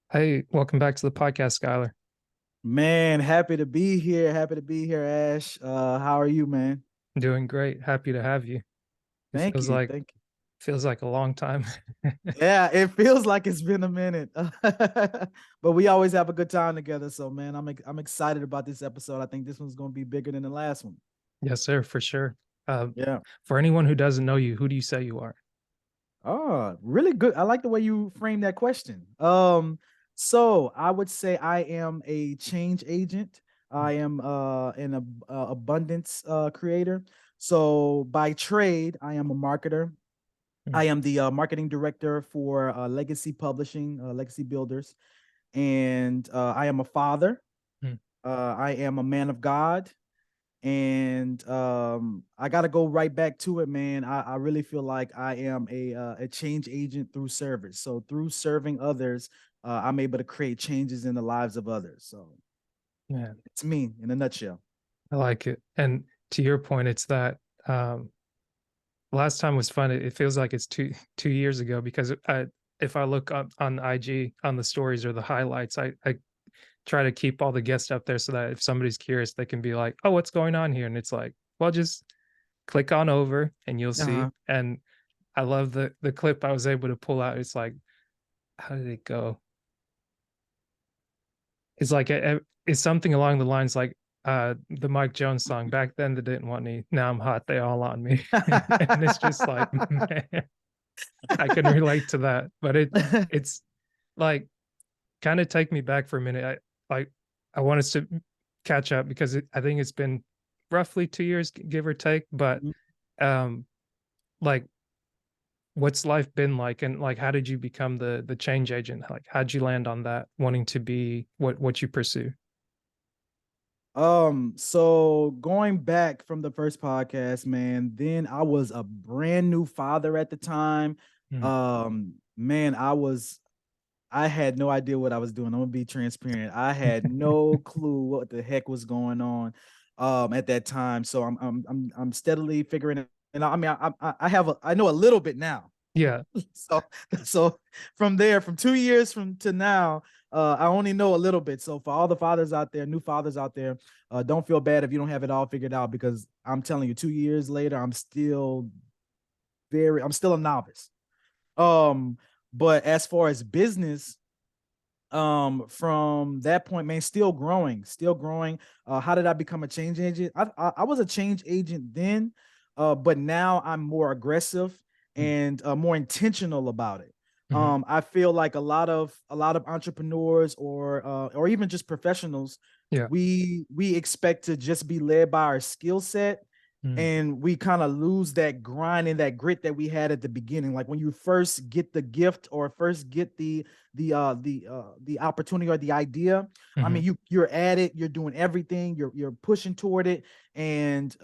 Hey, welcome back to the podcast, Skyler. Man, happy to be here. Happy to be here, Ash. How are you, man? I'm doing great. Happy to have you. It Thank feels you. like Thank you. feels like a long time. Yeah, it feels like it's been a minute. But we always have a good time together. So, man, I'm excited about this episode. I think this one's going to be bigger than the last one. Yes, sir, for sure. Uh, Yeah. for anyone who doesn't know you, who do you say you are? Oh, really good. I like the way you frame that question. So I would say I am a change agent. I am abundance creator. So by trade, I am a marketer. Mm, I am the marketing director for Legacy Publishing, Legacy Builders, and I am a father. mm. I am a man of God, and I got to go right back to it, man. I really feel like I am a change agent through service. So through serving others, I'm able to create changes in the lives of others. So Man, it's me in a nutshell. I like it. And to your point, it's that last time was fun. It feels like it's two years ago because if I look on IG on the stories or the highlights, I try to keep all the guests up there so that if somebody's curious, they can be like, "Oh, what's going on here?" And it's like, well, just click on over and you'll see. Uh-huh. And I love the clip I was able to pull out. It's like, how did it go? It's like it's something along the lines like the Mike Jones song. Back then they didn't want me. Now I'm hot. They all on me. And it's just like, man, I can relate to that. But it's like kind of take me back for a minute. Like I want us to catch up because I think it's been roughly 2 years, give or take. But um, like what's life been like, and like how did you become the change agent? Like how'd you land on that, wanting to be what you pursue? So going back from the first podcast, man, then I was a brand new father at the time. Mm, Man, I had no idea what I was doing. I'm gonna be transparent. I had no clue what the heck was going on at that time. So I'm steadily figuring it. And I mean I know a little bit now. yeah. So so from 2 years from to now, I only know a little bit. So for all the fathers out there, new fathers out there, don't feel bad if you don't have it all figured out, because I'm telling you, 2 years later, I'm still a novice. Um, but as far as business, from that point, man, still growing. How did I become a change agent? I was a change agent then, but now I'm more aggressive Mm, and more intentional about it. mhm, I feel like a lot of entrepreneurs or even just professionals, yeah. we expect to just be led by our skill set, Mm, and we kind of lose that grind and that grit that we had at the beginning. Like when you first get the gift or first get the opportunity or the idea. I mhm, mean, you're at it, you're doing everything, you're pushing toward it, and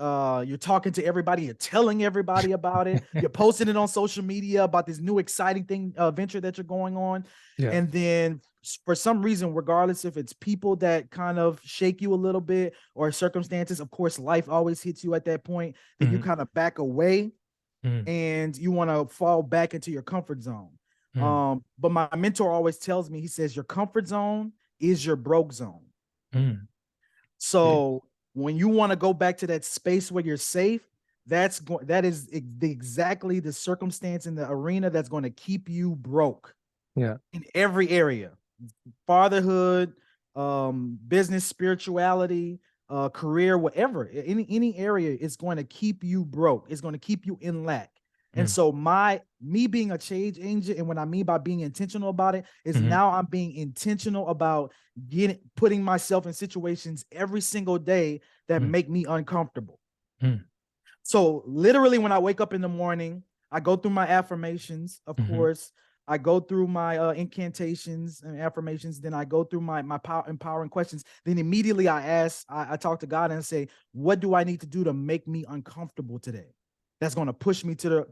you're talking to everybody, you're telling everybody about it, you're posting it on social media about this new exciting thing, venture that you're going on. yeah. And then for some reason, regardless if it's people that kind of shake you a little bit or circumstances, of course, life always hits you at that point, then you Mhm, kind of back away mm, and you want to fall back into your comfort zone. mm, But my mentor always tells me, he says, your comfort zone is your broke zone. mm. Yeah. So when you want to go back to that space where you're safe, that is exactly the circumstance in the arena that's going to keep you broke Yeah. in every area: fatherhood, business, spirituality, career, whatever. Any area is going to keep you broke. It's going to keep you in lack. And Mm, so me being a change agent, and what I mean by being intentional about it is mhm, now I'm being intentional about putting myself in situations every single day that mm, make me uncomfortable. mm, So literally when I wake up in the morning, I go through my affirmations, of mhm. course. I go through my incantations and affirmations. Then I go through my empowering questions. Then immediately I talk to God and say, what do I need to do to make me uncomfortable today? That's going to push me to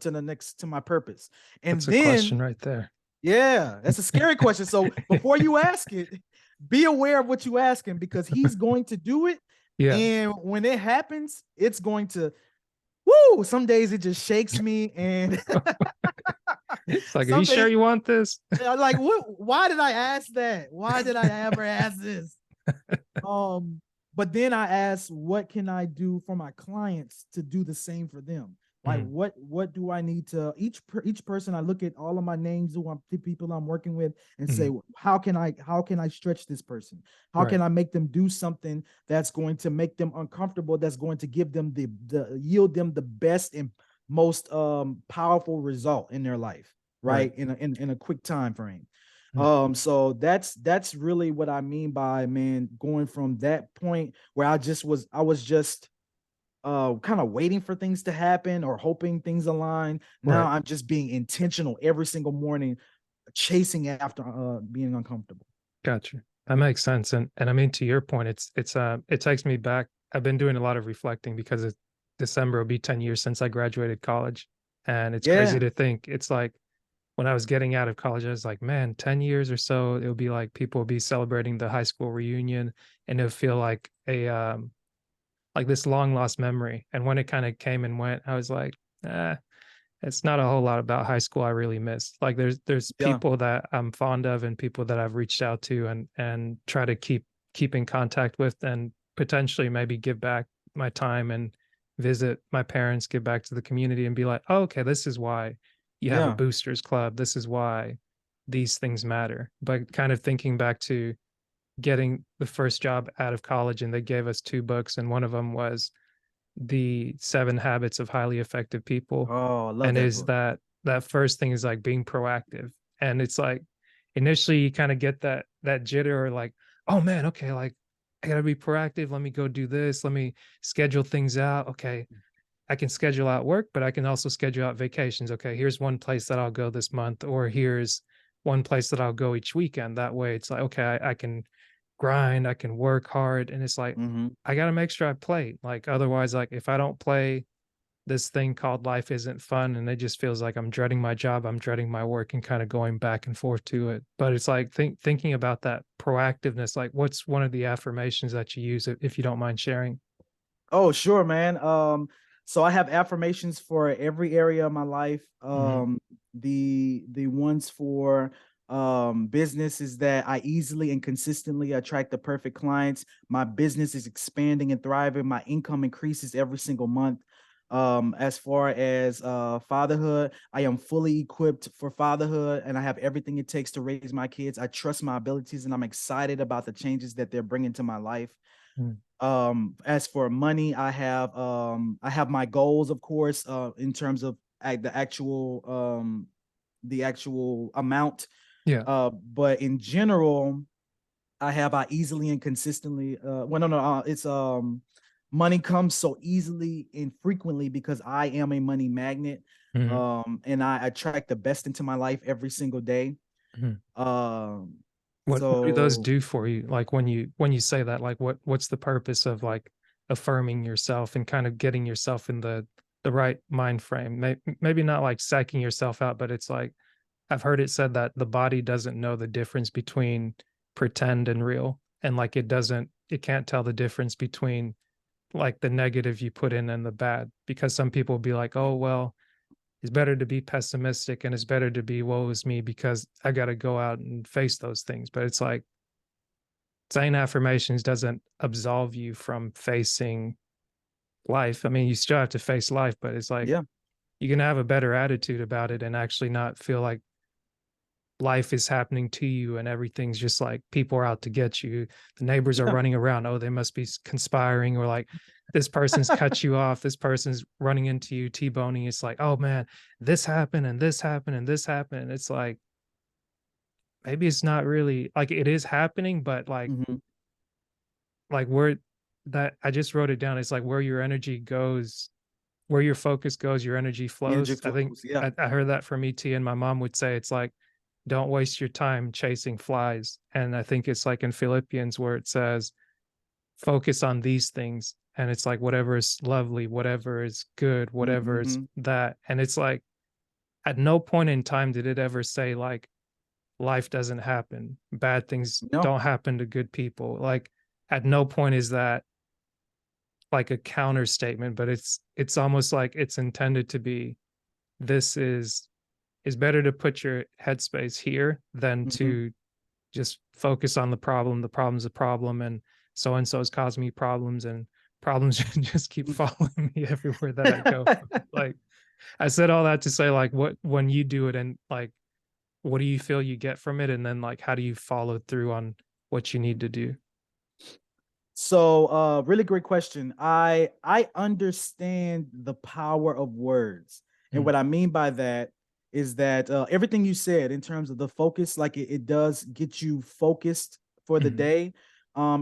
my purpose. And That's a then, question right there. yeah, that's a scary question. So before you ask it, be aware of what you asking, because he's going to do it. Yeah. And when it happens, it's going to, woo, some days it just shakes me, and It's like, are you Something sure you want this? like what? Why did I ask that? Why did I ever ask this? But then I asked, what can I do for my clients to do the same for them? Like Mhm. what do I need to each person? I look at all of my names who I'm the people I'm working with and say, Mhm. how can I stretch this person? How Right. can I make them do something that's going to make them uncomfortable, that's going to give them the yield them the best and most powerful result in their life, Right. right? In a quick time frame. Mhm. So that's really what I mean by, man, going from that point where I was just kind of waiting for things to happen or hoping things align. Now Right. I'm just being intentional every single morning, chasing after being uncomfortable. Gotcha. That makes sense. And I mean, to your point, it takes me back. I've been doing a lot of reflecting because it's December will be 10 years since I graduated college. And it's crazy Yeah. to think it's like when I was getting out of college, I was like, man, 10 years or so, it'll be like people will be celebrating the high school reunion and it'll feel like this long lost memory. And when it kind of came and went, I was like, eh, it's not a whole lot about high school I really miss. Like there's Yeah. people that I'm fond of and people that I've reached out to and try to keep in contact with and potentially maybe give back my time and visit my parents, give back to the community and be like, oh, okay, this is why you have a Yeah. boosters club. This is why these things matter. But kind of thinking back to getting the first job out of college and they gave us two books and one of them was the 7 habits of highly effective people, Oh, I love and that is book. that first thing is like being proactive. And it's like initially you kind of get that jitter or like, oh man, okay, like I gotta be proactive, let me go do this, let me schedule things out. Okay, I can schedule out work, but I can also schedule out vacations. Okay, here's one place that I'll go this month, or here's one place that I'll go each weekend. That way it's like, okay, I can grind, I can work hard. And it's like, Mm-hmm. I got to make sure I play. Like, otherwise, like, if I don't play, this thing called life isn't fun. And it just feels like I'm dreading my job, I'm dreading my work, and kind of going back and forth to it. But it's like thinking about that proactiveness. Like, what's one of the affirmations that you use, if you don't mind sharing? Oh, sure, man. So I have affirmations for every area of my life. Hmm. The ones for business is that I easily and consistently attract the perfect clients. My business is expanding and thriving. My income increases every single month. As far as fatherhood, I am fully equipped for fatherhood and I have everything it takes to raise my kids. I trust my abilities and I'm excited about the changes that they're bringing to my life. As for money, I have my goals, of course, in terms of the actual amount, Yeah. but in general, I easily and consistently well, no, no, it's money comes so easily and frequently because I am a money magnet, Hmm. and I attract the best into my life every single day. Hmm. um What do those so do for you? Like when you say that, like what's the purpose of like affirming yourself and kind of getting yourself in the right mind frame? Maybe not like psyching yourself out, but it's like I've heard it said that the body doesn't know the difference between pretend and real. And like it can't tell the difference between like the negative you put in and the bad. Because some people will be like, oh well, it's better to be pessimistic and it's better to be woe is me because I got to go out and face those things. But it's like saying affirmations doesn't absolve you from facing life. I mean, you still have to face life, but it's like yeah. you can have a better attitude about it and actually not feel like life is happening to you and everything's just like people are out to get you. The neighbors are Yeah. running around. Oh, they must be conspiring, or like this person's cut you off. This person's running into you, T-boning. It's like, oh man, this happened and this happened and this happened. And it's like, maybe it's not really like it is happening, but Mhm. like where that I just wrote it down. It's like where your energy goes, where your focus goes, your energy Energy flows. I think flows. Yeah. I heard that from ET, and my mom would say it's like, don't waste your time chasing flies. And I think it's like in Philippians where it says, focus on these things. And it's like whatever is lovely, whatever is good, whatever is Mhm. that. And it's like at no point in time did it ever say like life doesn't happen, bad things No. don't happen to good people. Like at no point is that like a counter statement, but it's almost like it's intended to be, this is it's better to put your headspace here than Mhm. to just focus on the problem. The problem's a problem, and so has caused me problems, and problems just keep following me everywhere that I go. Like, I said all that to say, like, what when you do it, and like, what do you feel you get from it, and then like, how do you follow through on what you need to do? So, really great question. I understand the power of words, and Mm, what I mean by that is that everything you said in terms of the focus, like it does get you focused for the mhm, day.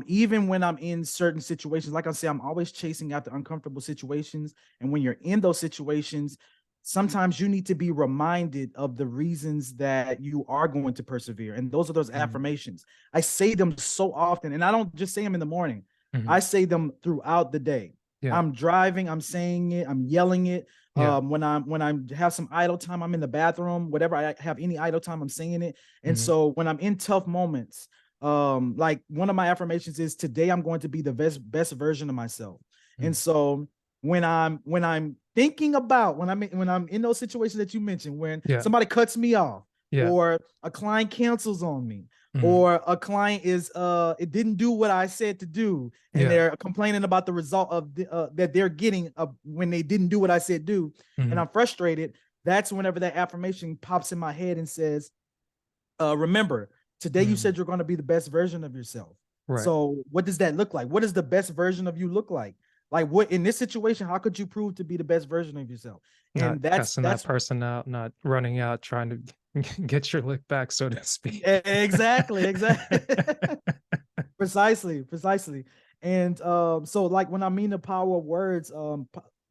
Even when I'm in certain situations, like I say, I'm always chasing after uncomfortable situations, and when you're in those situations, sometimes you need to be reminded of the reasons that you are going to persevere, and those are those mm, affirmations. I say them so often, and I don't just say them in the morning. mhm. I say them throughout the day. Yeah. I'm driving, I'm saying it, I'm yelling it. Yeah. When I have some idle time, I'm in the bathroom, whatever I have any idle time, I'm saying it. And Mhm, so when I'm in tough moments, like one of my affirmations is today I'm going to be the best version of myself. And mm. so when I'm thinking about when I'm in those situations that you mentioned, when Yeah. somebody cuts me off, Yeah. or a client cancels on me, Mhm. or a client is it didn't do what I said to do, and Yeah. they're complaining about the result of that they're getting when they didn't do what I said do, and Mhm. I'm frustrated. That's whenever that affirmation pops in my head and says, remember, today you Mm. said you're going to be the best version of yourself. Right. So what does that look like? What does the best version of you look like? Like, what in this situation, how could you prove to be the best version of yourself? Not And cussing that that's person out, not running out trying to get your lick back, so to speak. exactly. Precisely. And so like when I mean the power of words,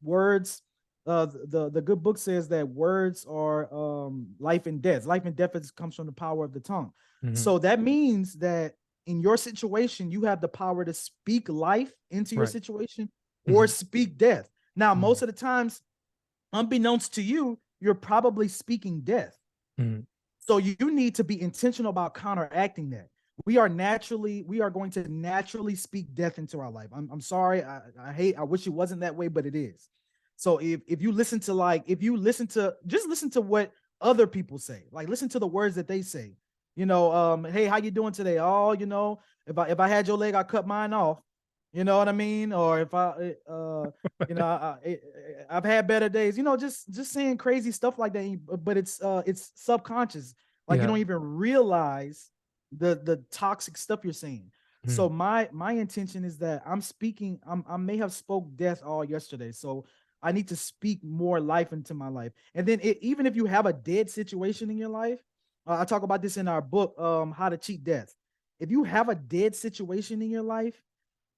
words, the good book says that words are life and death. Life and death comes from the power of the tongue. Mhm. So that means that in your situation, you have the power to speak life into your Right. situation or Mhm. speak death. Now, most Mhm. of the times, unbeknownst to you, you're probably speaking death. Mhm. So you need to be intentional about counteracting that. We are going to naturally speak death into our life. I'm sorry. I wish it wasn't that way, but it is. So if you listen to if you listen to, just listen to what other people say, like listen to the words that they say. Hey, how you doing today? Oh, if I had your leg, I cut mine off. You know what I mean? Or if I've had better days. Just saying crazy stuff like that. But it's subconscious. Like you Yeah. don't even realize the toxic stuff you're saying. So Mhm. my intention is that I'm speaking. I may have spoke death all yesterday, so I need to speak more life into my life. And then even if you have a dead situation in your life, I talk about this in our book, How to Cheat Death. If you have a dead situation in your life,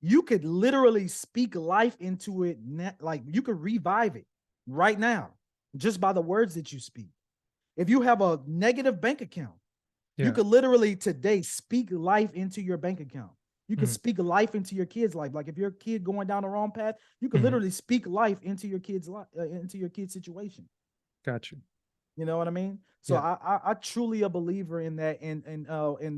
you could literally speak life into it. Like you could revive it right now just by the words that you speak. If you have a negative bank account, you Yeah. could literally today speak life into your bank account. You could Mhm. speak life into your kid's life. Like if your kid going down the wrong path, you could Mhm. literally speak life into your kid's life, into your kid's situation. Got you. You know what I mean? So Yeah. I truly a believer in that, and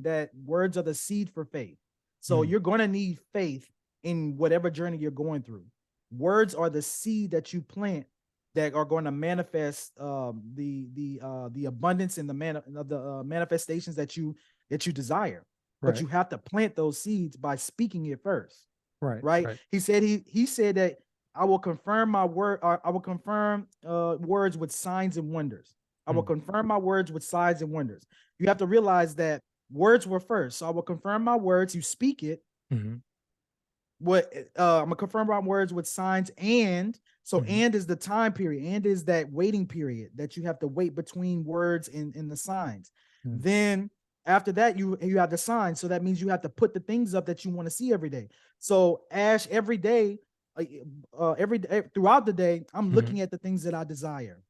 that words are the seed for faith. So Mhm. you're going to need faith in whatever journey you're going through. Words are the seed that you plant that are going to manifest the abundance and the manifestations that you desire. But Right. you have to plant those seeds by speaking it first, Right. right? Right. He said that I will confirm my word. I will confirm words with signs and wonders. I will Mm. confirm my words with signs and wonders. You have to realize that words were first. So I will confirm my words. You speak it. Mhm. I'm gonna confirm my words with signs, and so Mhm. and is the time period, and is that waiting period that you have to wait between words and the signs. Mm. Then after that, you have the signs. So that means you have to put the things up that you want to see every day. So Ash, every day, every day throughout the day, I'm Mhm. looking at the things that I desire.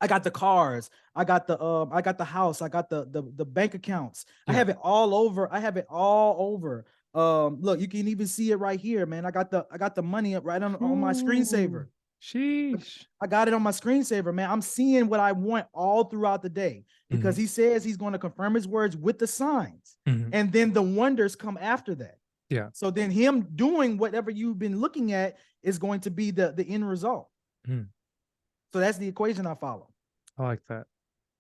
I got the cars, I got the house, I got the bank accounts. I Yeah. have it all over. I have it all over. Look, you can even see it right here, man. I got the money up right on my Ooh. screensaver. I, Sheesh. I got it on my screensaver, man. I'm seeing what I want all throughout the day because Mhm. he says he's going to confirm his words with the signs. Mhm. And then the wonders come after that. Yeah. So then him doing whatever you've been looking at is going to be the end result. Mhm. So that's the equation I follow. I like that.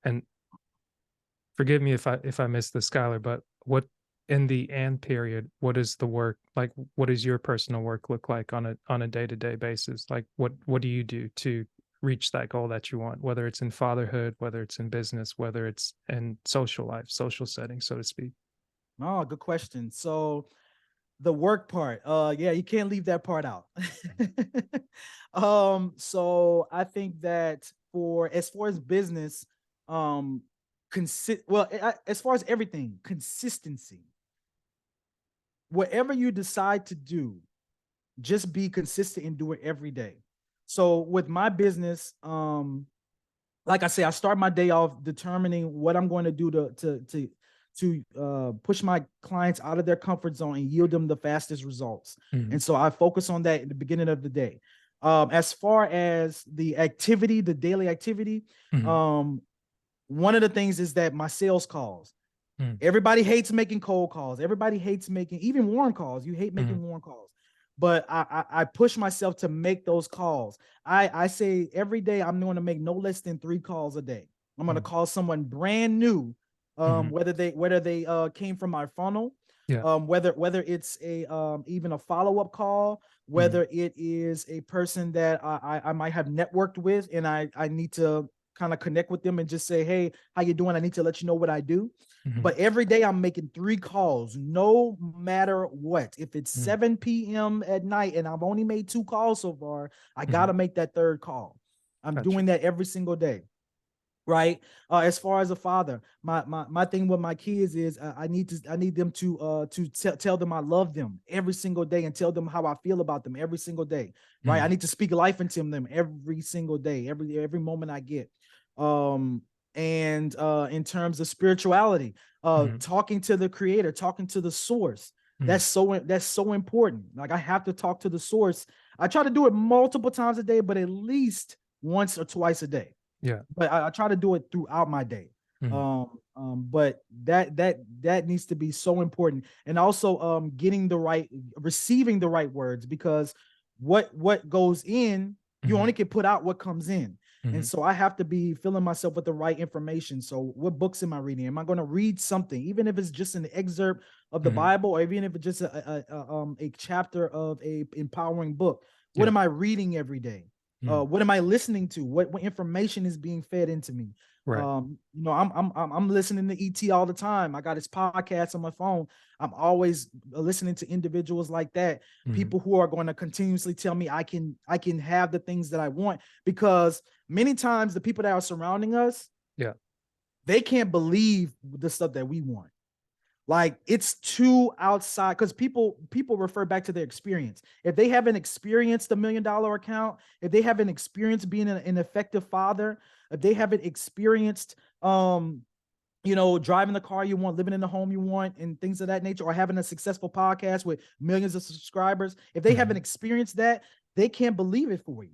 And forgive me if I missed the Skylar, but what in the and period, what is the work like? What does your personal work look like on a day-to-day basis? Like what do you do to reach that goal that you want, whether it's in fatherhood, whether it's in business, whether it's in social life, social setting, so to speak? Oh, good question. So the work part, yeah, you can't leave that part out. So I think that for as far as business, um, as far as everything, consistency. Whatever you decide to do, just be consistent and do it every day. So with my business, like I say, I start my day off determining what I'm going to do to push my clients out of their comfort zone and yield them the fastest results. Mhm, And so I focus on that in the beginning of the day. As far as the activity, the daily activity, mhm, um, one of the things is that my sales calls. mhm, Everybody hates making cold calls. Everybody hates making even warm calls. You hate mhm, making warm calls, but I push myself to make those calls. I say every day I'm going to make no less than 3 calls a day. I'm going to mhm, call someone brand new, mhm. whether they came from my funnel, Yeah. whether it's a even a follow up call, Mhm, whether it is a person that I might have networked with, and I need to kind of connect with them and just say, hey, how you doing? I need to let you know what I do. mhm, But every day I'm making 3 calls, no matter what. If it's mhm, 7 p.m. at night and I've only made 2 calls so far, I got mhm. to make that third call. I'm Gotcha. doing that every single day. Right. As far as a father, my thing with my kids is I need them to tell them I love them every single day and tell them how I feel about them every single day. Right. I Mhm, need to speak life into them every single day, every moment I get. Um, and in terms of spirituality, mhm, talking to the creator, talking to the source. mhm, That's so important. Like I have to talk to the source. I try to do it multiple times a day, but at least once or twice a day. yeah. But I try to do it throughout my day. Mhm, But that needs to be so important, and also receiving the right words, because what goes in, you mhm, only can put out what comes in. And mhm, so I have to be filling myself with the right information. So what books am I reading? Am I going to read something, even if it's just an excerpt of the mhm, Bible, or even if it's just a chapter of a empowering book? What yeah. am I reading every day? Mhm, What am I listening to? What information is being fed into me? right. I'm listening to ET all the time. I got his podcast on my phone. I'm always listening to individuals like that, Mhm, people who are going to continuously tell me I can have the things that I want, because many times the people that are surrounding us, yeah. they can't believe the stuff that we want. Like it's too outside, because people refer back to their experience. If they haven't experienced $1 million account, if they haven't experienced being an effective father, if they haven't experienced driving the car you want, living in the home you want, and things of that nature, or having a successful podcast with millions of subscribers, if they haven't Mhm, experienced that, they can't believe it for you.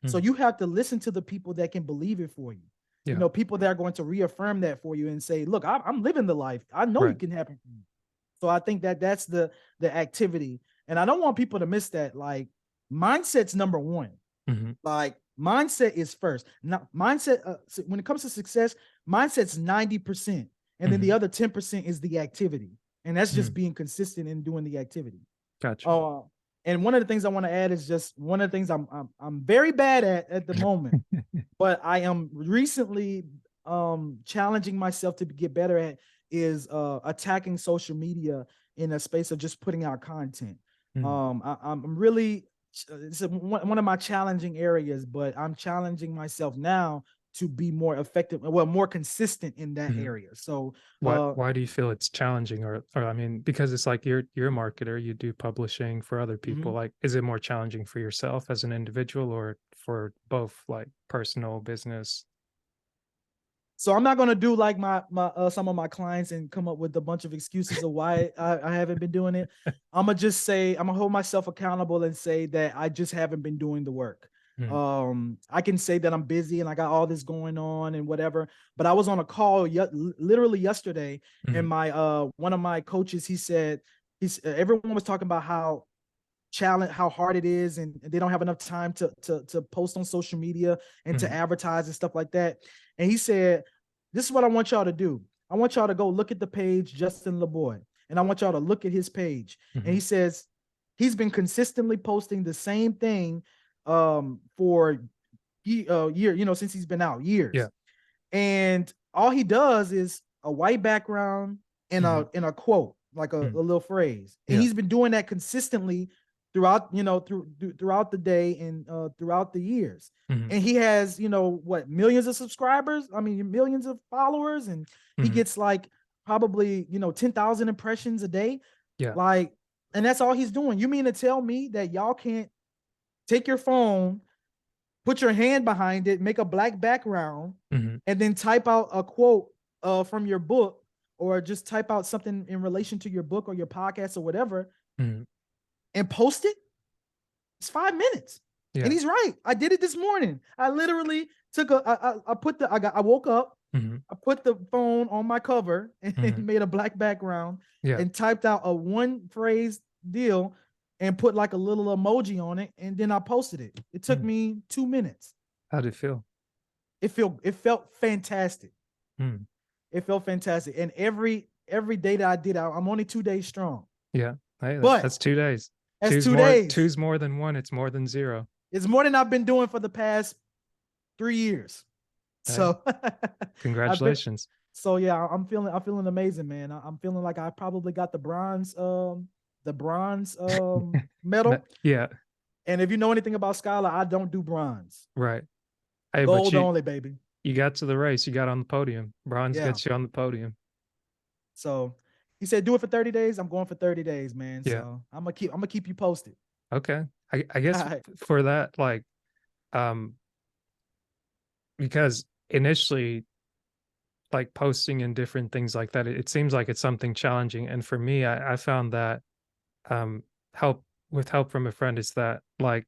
So mhm, you have to listen to the people that can believe it for you. yeah. People that are going to reaffirm that for you and say, look, I'm living the life. I know it Right. can happen for you. So I think that that's the activity. And I don't want people to miss that. Like, mindset's number one. Mhm, Like, mindset is first. Now, when it comes to success, mindset's 90%. And then the mhm, other 10% is the activity. And that's just mhm. being consistent in doing the activity. Gotcha. Uh, and one of the things I want to add is just one of the things I'm very bad at the moment, but I am recently challenging myself to get better at is attacking social media in a space of just putting out content. Mhm, I'm really it's one of my challenging areas, but I'm challenging myself now to be more effective, well, more consistent in that mhm. area. So Why do you feel it's challenging? Or I mean, because it's like you're a marketer, you do publishing for other people. mhm. Like, is it more challenging for yourself as an individual or for both, like personal, business? So I'm not gonna do like my some of my clients and come up with a bunch of excuses of why I haven't been doing it. I'm gonna just say I'm gonna hold myself accountable and say that I just haven't been doing the work. Mhm, I can say that I'm busy and I got all this going on and whatever, but I was on a call literally yesterday, and mhm, my one of my coaches, he said everyone was talking about how hard it is, and they don't have enough time to post on social media and to mhm, advertise and stuff like that. And he said this is what I want y'all to do. I want y'all to go look at the page, Justin LeBoy, and I want y'all to look at his page. And he says he's been consistently posting the same thing for year, since he's been out, years. Yeah. And all he does is a white background and a quote, like a little phrase. And he's been doing that consistently throughout, throughout the day and throughout the years. And he has, millions of subscribers. I mean, millions of followers, and he gets like probably 10,000 impressions a day. Yeah. Like, and that's all he's doing. You mean to tell me that y'all can't take your phone, put your hand behind it, make a black background, and then type out a quote from your book, or just type out something in relation to your book or your podcast or whatever, and post it? It's 5 minutes. Yeah. And he's right. I did it this morning. I literally took I woke up, I put the phone on my cover and made a black background and typed out a one phrase deal and put like a little emoji on it, and then I posted it. It took me 2 minutes. How did it feel? It felt fantastic. It felt fantastic. And every day that I did, I'm only 2 days strong. Yeah. Hey, that's 2 days. That's 2 days. Two's more than one. It's more than zero. It's more than I've been doing for the past 3 years. Hey, so congratulations. So yeah, I'm feeling amazing, man. I'm feeling like I probably got the bronze medal. Yeah. And if you know anything about Skyler, I don't do bronze. Right. Hey, gold only, baby. You got to the race. You got on the podium. Bronze gets you on the podium. So he said, do it for 30 days. I'm going for 30 days, man. Yeah. So I'm gonna keep you posted. Okay. I guess for that, like, because initially, like posting and different things like that, it seems like it's something challenging. And for me, I found that help from a friend is that, like,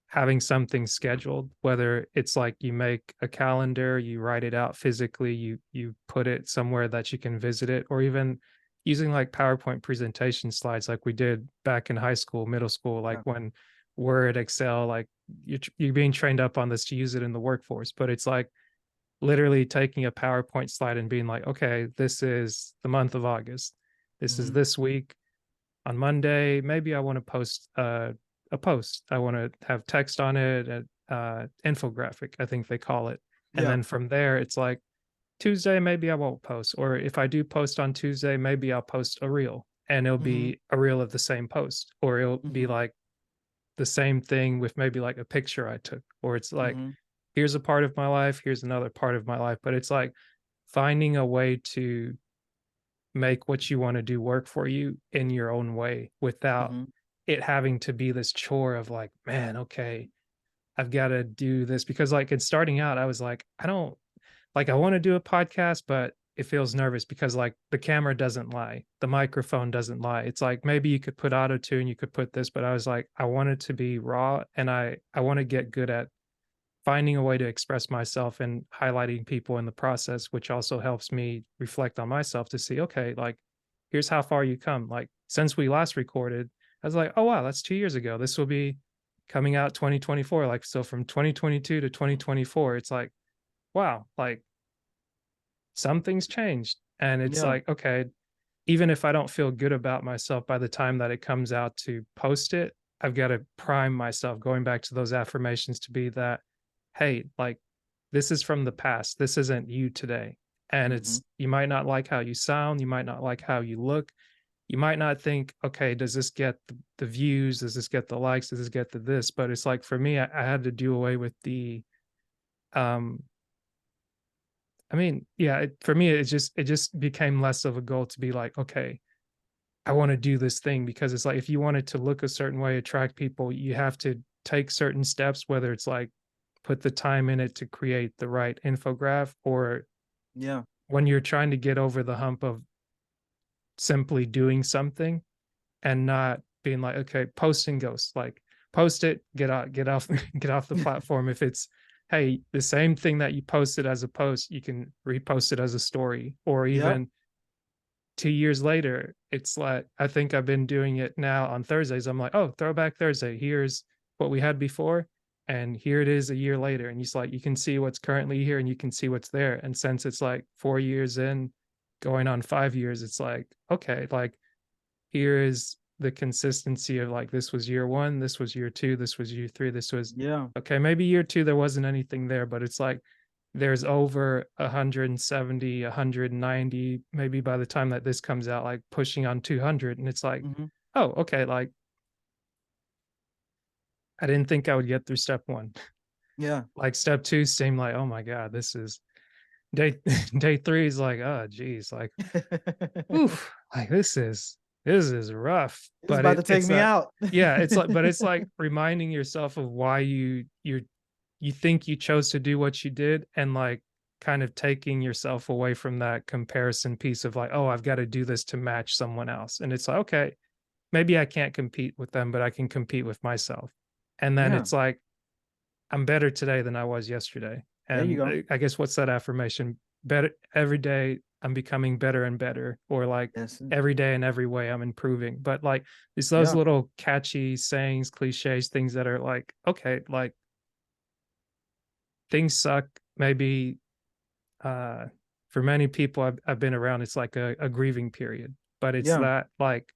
having something scheduled, whether it's like you make a calendar, you write it out physically, you put it somewhere that you can visit it, or even using like PowerPoint presentation slides like we did back in high school, middle school, like when Word, Excel, like you're being trained up on this to use it in the workforce. But it's like literally taking a PowerPoint slide and being like, okay, this is the month of August. This is this week. On Monday, maybe I want to post a post. I want to have text on it, infographic, I think they call it. And then from there, it's like Tuesday, maybe I won't post. Or if I do post on Tuesday, maybe I'll post a reel, and it'll be a reel of the same post, or it'll be like the same thing with maybe like a picture I took, or it's like, here's a part of my life, here's another part of my life. But it's like finding a way to make what you want to do work for you in your own way without it having to be this chore of like, man, okay, I've got to do this. Because like in starting out, I was like, I want to do a podcast, but it feels nervous because like the camera doesn't lie, the microphone doesn't lie. It's like, maybe you could put auto tune, you could put this, but I was like, I want it to be raw, and I want to get good at finding a way to express myself and highlighting people in the process, which also helps me reflect on myself to see, okay, like, here's how far you come. Like, since we last recorded, I was like, oh, wow, that's 2 years ago. This will be coming out 2024. Like, so from 2022 to 2024, it's like, wow, like something's changed. And it's like, okay, even if I don't feel good about myself by the time that it comes out to post it, I've got to prime myself, going back to those affirmations, to be that, hey, like, this is from the past. This isn't you today. And it's, you might not like how you sound. You might not like how you look. You might not think, okay, does this get the views? Does this get the likes? Does this get the this? But it's like, for me, I had to do away with the, I mean, yeah, for me, it just became less of a goal to be like, okay, I want to do this thing, because it's like, if you want it to look a certain way, attract people, you have to take certain steps, whether it's like put the time in it to create the right infographic, or when you're trying to get over the hump of simply doing something and not being like, okay, posting ghosts, like post it, get off the platform. If it's, hey, the same thing that you posted as a post, you can repost it as a story. Or even 2 years later, it's like, I think I've been doing it now on Thursdays. I'm like, oh, Throwback Thursday, here's what we had before. and here it is a year later, and it's like you can see what's currently here and you can see what's there. And since it's like 4 years in, going on 5 years, it's like, okay, like here is the consistency of like, this was year one, this was year two, this was year three, this was Yeah. okay, maybe year two there wasn't anything there, but it's like there's over 170, 190, maybe by the time that this comes out, like pushing on 200. And it's like, Hmm. oh, okay, like I didn't think I would get through step one. Yeah. Like step two seemed like, oh my God, this is day day three is like, oh geez, like oof, like this is rough. It's But about to take it's me that, out. yeah, it's like, but it's like reminding yourself of why you think you chose to do what you did, and like kind of taking yourself away from that comparison piece of like, oh, I've got to do this to match someone else. And it's like, okay, maybe I can't compete with them, but I can compete with myself. And then Yeah. it's like, I'm better today than I was yesterday. There you And go. I guess what's that affirmation? Better every day, I'm becoming better and better, or like That's it. every day in every way, I'm improving. But like it's those Yeah. little catchy sayings, cliches, things that are like, okay, like things suck. Maybe uh, for many people I've been around, it's like a grieving period, but it's Yeah. that like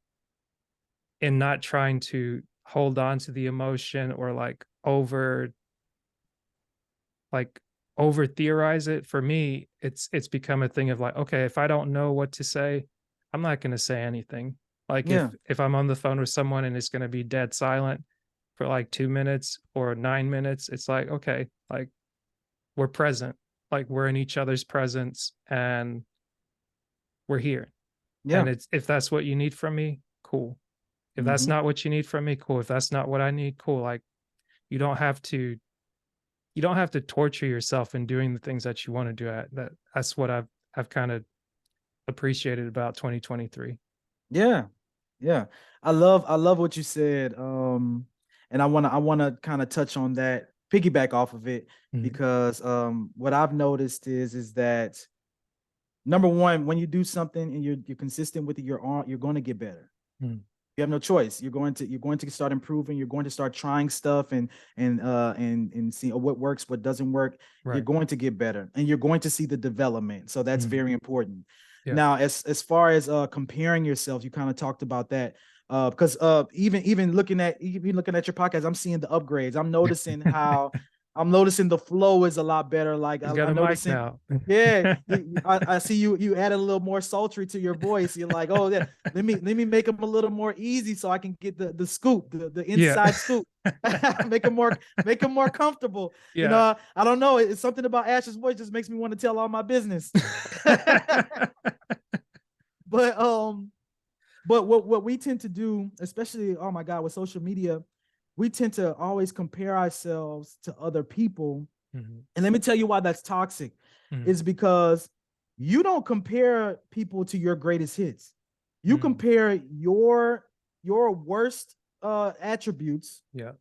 in not trying to hold on to the emotion or like over theorize it. For me, it's become a thing of like, okay, if I don't know what to say, I'm not going to say anything. Like Yeah. if I'm on the phone with someone and it's going to be dead silent for like 2 minutes or 9 minutes, it's like, okay, like we're present, like we're in each other's presence and we're here. And Yeah. it's, if that's what you need from me, cool. If that's Hmm. not what you need from me, cool. If that's not what I need, cool. Like you don't have to you don't have to torture yourself in doing the things that you want to do. That's what I've kind of appreciated about 2023. Yeah. Yeah. I love what you said. And I wanna kind of touch on that, piggyback off of it, Mhm, because what I've noticed is that number one, when you do something and you're consistent with it, you're going to get better. mhm. You have no choice. You're going to start improving. You're going to start trying stuff and see what works, what doesn't work. You're Right. going to get better, and you're going to see the development. So that's Mhm. very important. Yeah. Now, as far as comparing yourself, you kind of talked about that. Because even looking at your podcast, I'm seeing the upgrades. I'm noticing the flow is a lot better. Like He's I got a mic noticing, now. yeah, I see you added a little more sultry to your voice. You're like, oh yeah, let me make them a little more easy so I can get the scoop, the Yeah. inside scoop. make them more comfortable. Yeah. I don't know. It's something about Ash's voice just makes me want to tell all my business. but what we tend to do, especially, oh my God, with social media, we tend to always compare ourselves to other people. Mhm, And let me tell you why that's toxic. mhm, Is because you don't compare people to your greatest hits. You mhm. compare your worst attributes Yeah.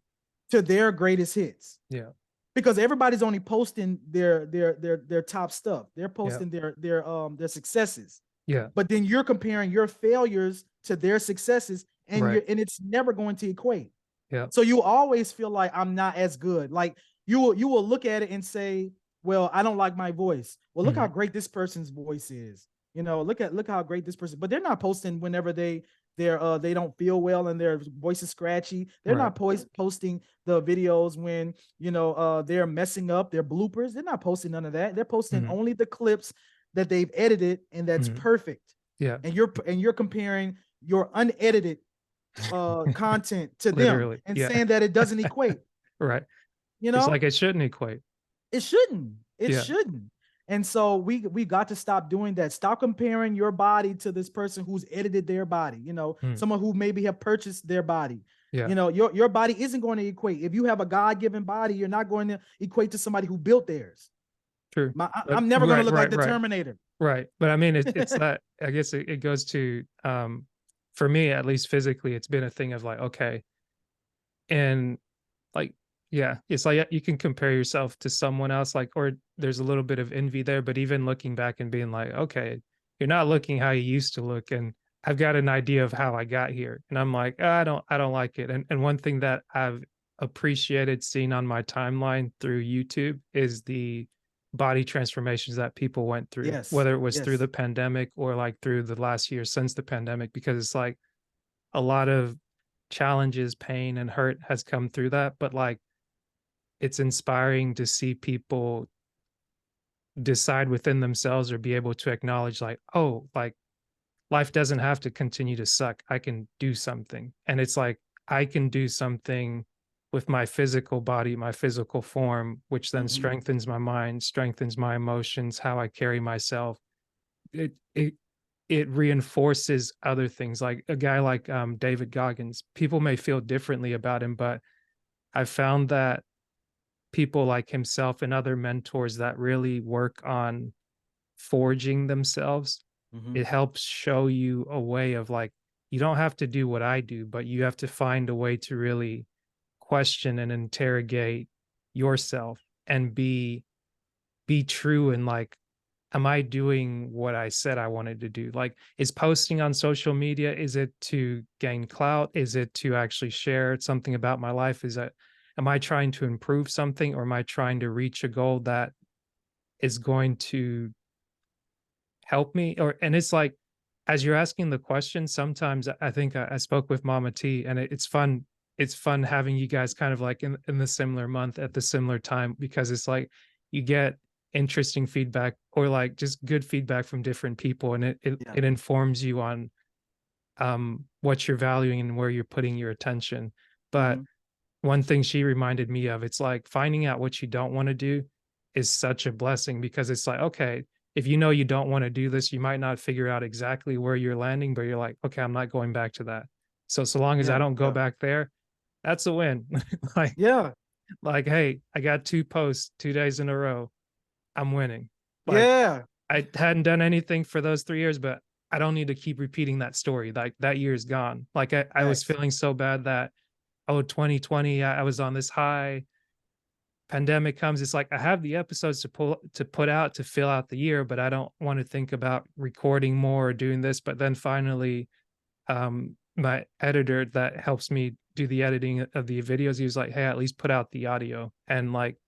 to their greatest hits, Yeah. because everybody's only posting their top stuff. They're Yeah. posting their successes. Yeah. But then you're comparing your failures to their successes, and Right. it's never going to equate. Yeah. So you always feel like I'm not as good. Like you will look at it and say, "Well, I don't like my voice." Well, look how Mhm. great this person's voice is. Look how great this person. But they're not posting whenever they don't feel well and their voice is scratchy. They're Right. not posting the videos when they're messing up their bloopers. They're not posting none of that. They're posting Mhm. only the clips that they've edited and that's Mhm. perfect. Yeah. And you're comparing your unedited content to them Literally. and Yeah. saying that it doesn't equate. Right. You It's know, like it shouldn't equate. it shouldn't. It Yeah. shouldn't. And so we got to stop doing that. Stop comparing your body to this person who's edited their body. Mm. Someone who maybe have purchased their body. Yeah. Your body isn't going to equate. If you have a God-given body, you're not going to equate to somebody who built theirs. True. But I'm never going to right, look like right, the right. Terminator. Right. But I mean, it's that, I guess it goes to, for me, at least physically, it's been a thing of like, okay. And like, yeah, it's like you can compare yourself to someone else, like, or there's a little bit of envy there, but even looking back and being like, okay, you're not looking how you used to look. And I've got an idea of how I got here. And I'm like, I don't like it. And one thing that I've appreciated seeing on my timeline through YouTube is the body transformations that people went through, Yes. whether it was through Yes. the pandemic or like through the last year since the pandemic, because it's like a lot of challenges, pain, and hurt has come through that. But like it's inspiring to see people decide within themselves or be able to acknowledge, like, oh, like life doesn't have to continue to suck. I can do something. And it's like, I can do something with my physical body, my physical form, which then Mhm. strengthens my mind, strengthens my emotions, how I carry myself. It reinforces other things. Like a guy like David Goggins, people may feel differently about him, but I found that people like himself and other mentors that really work on forging themselves, Mhm. it helps show you a way of like, you don't have to do what I do, but you have to find a way to really question and interrogate yourself and be true and like, am I doing what I said I wanted to do? Like, is posting on social media, is it to gain clout? Is it to actually share something about my life? Is that, am I trying to improve something, or am I trying to reach a goal that is going to help me? Or, and it's like, as you're asking the question, sometimes I think I spoke with Mama T, and it's fun. It's fun having you guys kind of like in the similar month at the similar time, because it's like you get interesting feedback or like just good feedback from different people, and Yeah. it informs you on what you're valuing and where you're putting your attention. But Mhm. one thing she reminded me of, it's like finding out what you don't want to do is such a blessing, because it's like, okay, if you know you don't want to do this, you might not figure out exactly where you're landing, but you're like, okay, I'm not going back to that. So long as I Yeah. don't go Yeah. back there, that's a win. like Yeah. like, hey, I got 2 posts 2 days in a row. I'm winning. Like Yeah. I hadn't done anything for those 3 years, but I don't need to keep repeating that story. Like that year is gone. Like I was Facts. feeling so bad that, oh, 2020, I was on this high, pandemic comes, it's like I have the episodes to put out to fill out the year, but I don't want to think about recording more or doing this. But then finally, my editor that helps me do the editing of the videos, he was like, hey, at least put out the audio and like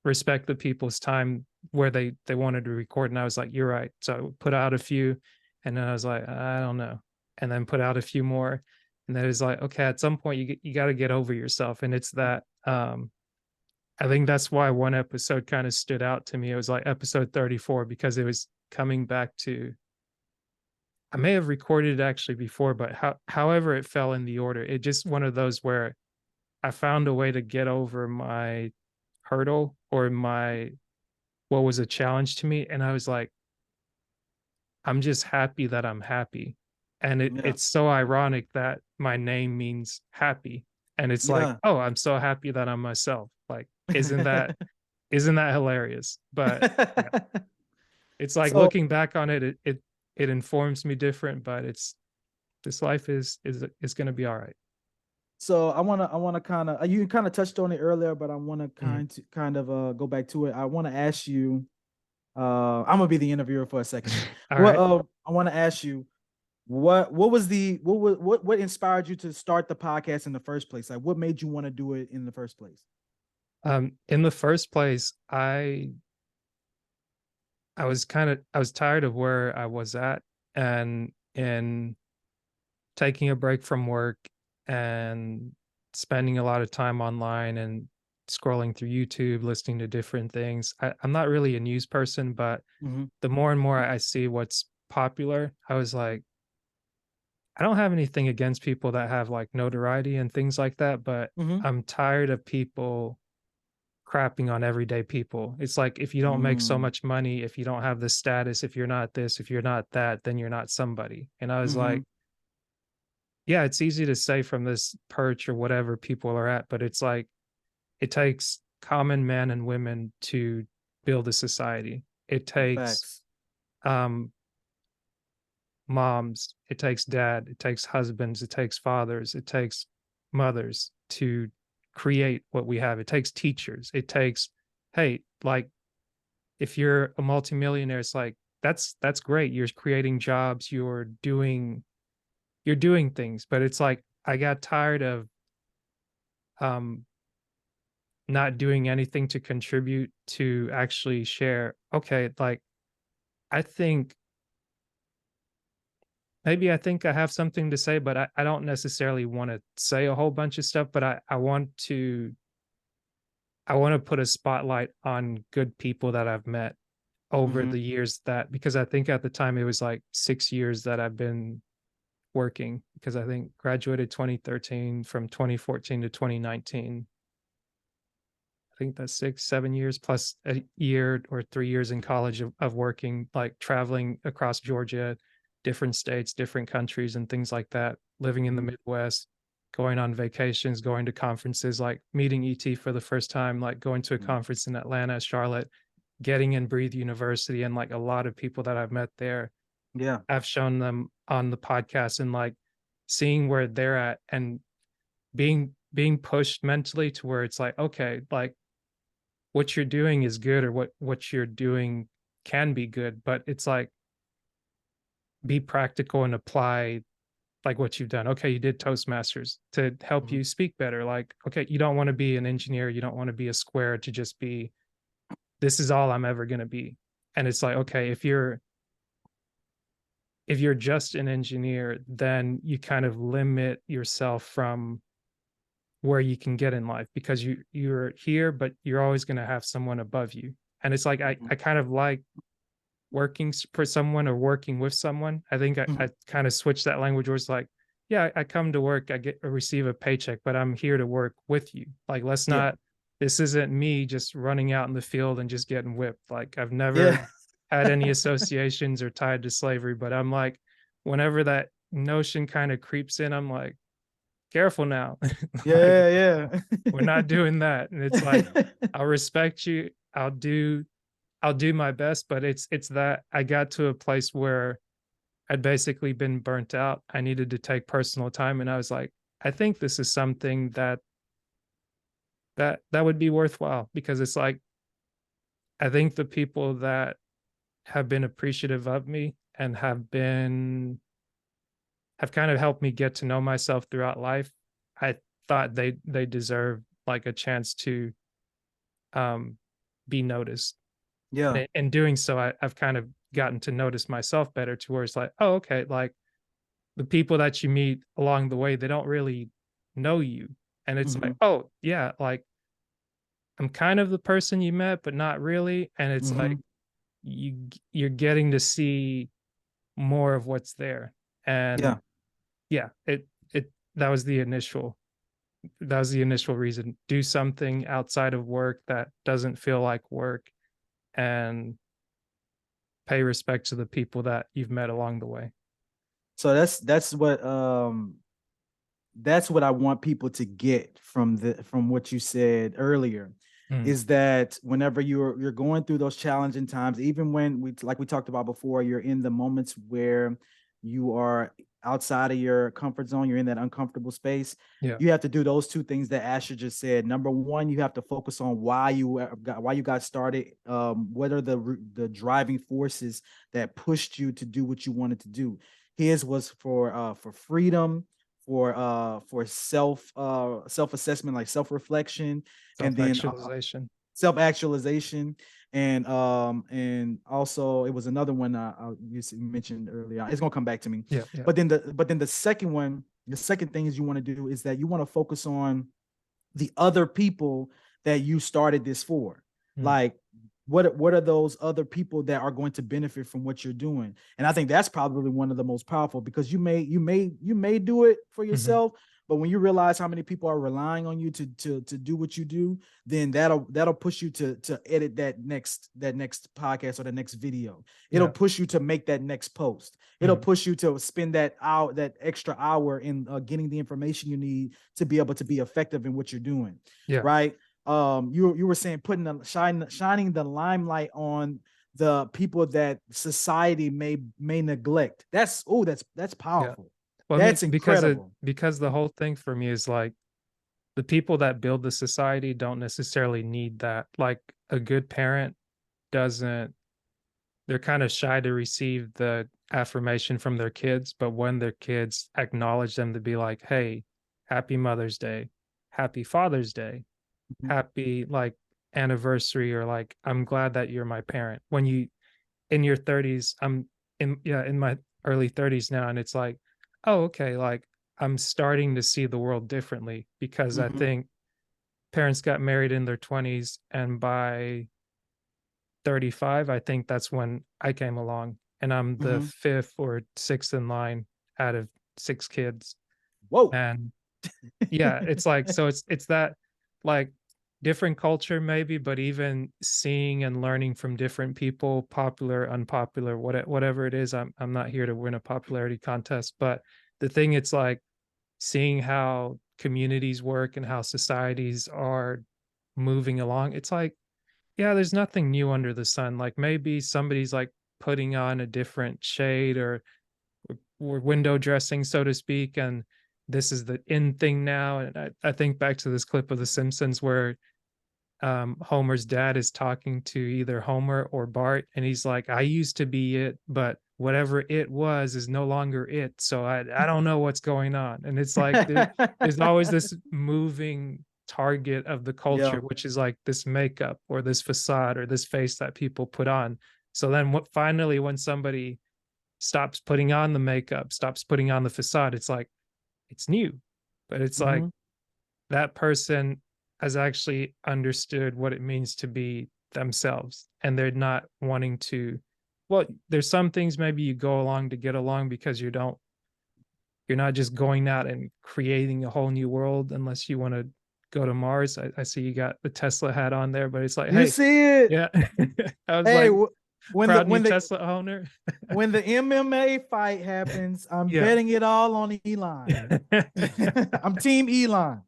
respect the people's time where they wanted to record. And I was like, you're right. So put out a few, and then I was like, I don't know, and then put out a few more. And then it's like, okay, at some point you got to get over yourself. And it's that I think that's why one episode kind of stood out to me. It was like episode 34, because it was coming back to, I may have recorded it actually before, but however it fell in the order, it just one of those where I found a way to get over my hurdle or my what was a challenge to me. And I was like, I'm just happy that I'm happy. And Yeah. it's so ironic that my name means happy. And it's like, Yeah. oh, I'm so happy that I'm myself. Like, isn't that hilarious? But yeah, it's like So looking back on it, it informs me different, but it's this life is going to be all right. I wanna kind of you kind of touched on it earlier, but I want to Mhm. kind of go back to it. I want to ask you. I'm gonna be the interviewer for a second. All What right. I want to ask you. What was the what inspired you to start the podcast in the first place? Like, what made you want to do it in the first place? In the first place, I was tired of where I was at, and in taking a break from work and spending a lot of time online and scrolling through YouTube, listening to different things. I'm not really a news person, but Hmm. the more and more I see what's popular, I was like, I don't have anything against people that have like notoriety and things like that, but Hmm. I'm tired of people crapping on everyday people. It's like, if you don't make so Mm, much money, if you don't have the status, if you're not this, if you're not that, then you're not somebody. And I was hmm. like, yeah, it's easy to say from this perch or whatever people are at, but it's like it takes common men and women to build a society. It takes Facts. um moms, it takes dad, it takes husbands, it takes fathers, it takes mothers to create what we have. It takes teachers. It takes, hey, like if you're a multimillionaire, it's like that's great. You're creating jobs, you're doing things, but it's like I got tired of um not doing anything to contribute to actually share, okay, like I think maybe I think I have something to say, but I don't necessarily want to say a whole bunch of stuff, but I want to put a spotlight on good people that I've met over Hmm. the years, that because I think at the time it was like 6 years that I've been working, because I think graduated 2013, from 2014 to 2019. I think that's 6, 7 years plus a year or 3 years in college of working, like traveling across Georgia, different states, different countries, and things like that, living in the Hmm. Midwest, going on vacations, going to conferences, like meeting ET for the first time, like going to a conference in Atlanta, Charlotte, getting in Breathe University. And like a lot of people that I've met there, Yeah. I've shown them on the podcast, and like seeing where they're at, and being pushed mentally to where it's like, okay, like what you're doing is good, or what you're doing can be good, but it's like be practical and apply like what you've done. Okay, you did Toastmasters to help Hmm. you speak better. Like, okay, you don't want to be an engineer, you don't want to be a square to just be, this is all I'm ever going to be. And it's like, okay, if you're just an engineer, then you kind of limit yourself from where you can get in life, because you're here, but you're always going to have someone above you. And it's like Hmm. I kind of like working for someone or working with someone. I think I Hmm. kind of switched that language where it's like, yeah, I come to work, I receive a paycheck, but I'm here to work with you. Like, let's Yeah. not, this isn't me just running out in the field and just getting whipped. Like, I've never Yeah. had any associations or tied to slavery, but I'm like, whenever that notion kind of creeps in, I'm like, careful now. Like, Yeah. we're not doing that. And it's like, Yeah. I'll respect you. I'll do my best, but it's that I got to a place where I'd basically been burnt out. I needed to take personal time, and I was like, I think this is something that would be worthwhile, because it's like I think the people that have been appreciative of me and have kind of helped me get to know myself throughout life. I thought they deserve like a chance to um be noticed. Yeah. And in doing so, I've kind of gotten to notice myself better, to where it's like, oh, okay, like the people that you meet along the way, they don't really know you. And it's like, Hmm. oh, yeah, like I'm kind of the person you met, but not really. And it's like Hmm. you're getting to see more of what's there. And Yeah. yeah, it that was the initial reason. Do something outside of work that doesn't feel like work, and pay respect to the people that you've met along the way. So that's what I want people to get from what you said earlier, Mm, is that whenever you're going through those challenging times, even when we, like we talked about before, you're in the moments where you are outside of your comfort zone, you're in that uncomfortable space. yeah, You have to do those two things that Asher just said. Number one, you have to focus on why you got started. What are the driving forces that pushed you to do what you wanted to do? His was for freedom, for self assessment, like self reflection, and self then actualization. self actualization, and also it was another one you mentioned earlier. It's gonna come back to me. Yeah, yeah. But then the second one, the second thing is you want to do is that you want to focus on the other people that you started this for. Mm, Like, what are those other people that are going to benefit from what you're doing? And I think that's probably one of the most powerful, because you may do it for mhm. yourself, but when you realize how many people are relying on you to do what you do, then that'll push you to edit that next podcast or the next video. It'll Yeah, push you to make that next post. It'll mhm. push you to spend that extra hour in getting the information you need to be able to be effective in what you're doing, Yeah, right? You were saying putting shining the limelight on the people that society may neglect. That's yeah. powerful. Well, I mean, That's incredible. because the whole thing for me is like the people that build the society don't necessarily need that. Like a good parent doesn't, they're kind of shy to receive the affirmation from their kids, but when their kids acknowledge them to be like, "Hey, happy Mother's Day. happy Father's Day, Mhm. happy like anniversary, or like I'm glad that you're my parent. When you in your 30s, I'm in my early 30s now, and it's like, oh, okay, like I'm starting to see the world differently because I Mhm. think parents got married in their 20s, and by 35, I think that's when I came along, and I'm the Mhm. fifth or sixth in line out of six kids. Whoa. And yeah, it's like, so it's that like different culture maybe, but even seeing and learning from different people, popular, unpopular, whatever it is. I'm not here to win a popularity contest, but the thing, it's like seeing how communities work and how societies are moving along. It's like, yeah, there's nothing new under the sun. Like maybe somebody's like putting on a different shade, or window dressing, so to speak, and this is the in thing now. And I think back to this clip of The Simpsons where Homer's dad is talking to either Homer or Bart, and he's like, "I used to be it, but whatever it was is no longer it. So I don't know what's going on." And it's like there's always this moving target of the culture, Yeah. which is like this makeup or this facade or this face that people put on. So then what finally when somebody stops putting on the makeup, stops putting on the facade, it's like it's new. But it's like Mhm. that person has actually understood what it means to be themselves, and they're not wanting to, well, there's some things maybe you go along to get along because you're not just going out and creating a whole new world unless you want to go to Mars. I see you got the Tesla hat on there, but it's like, You hey, see it? yeah. I was Hey, like, when the proud new when the Tesla owner. when the MMA fight happens, I'm Yeah. betting it all on Elon. I'm team Elon.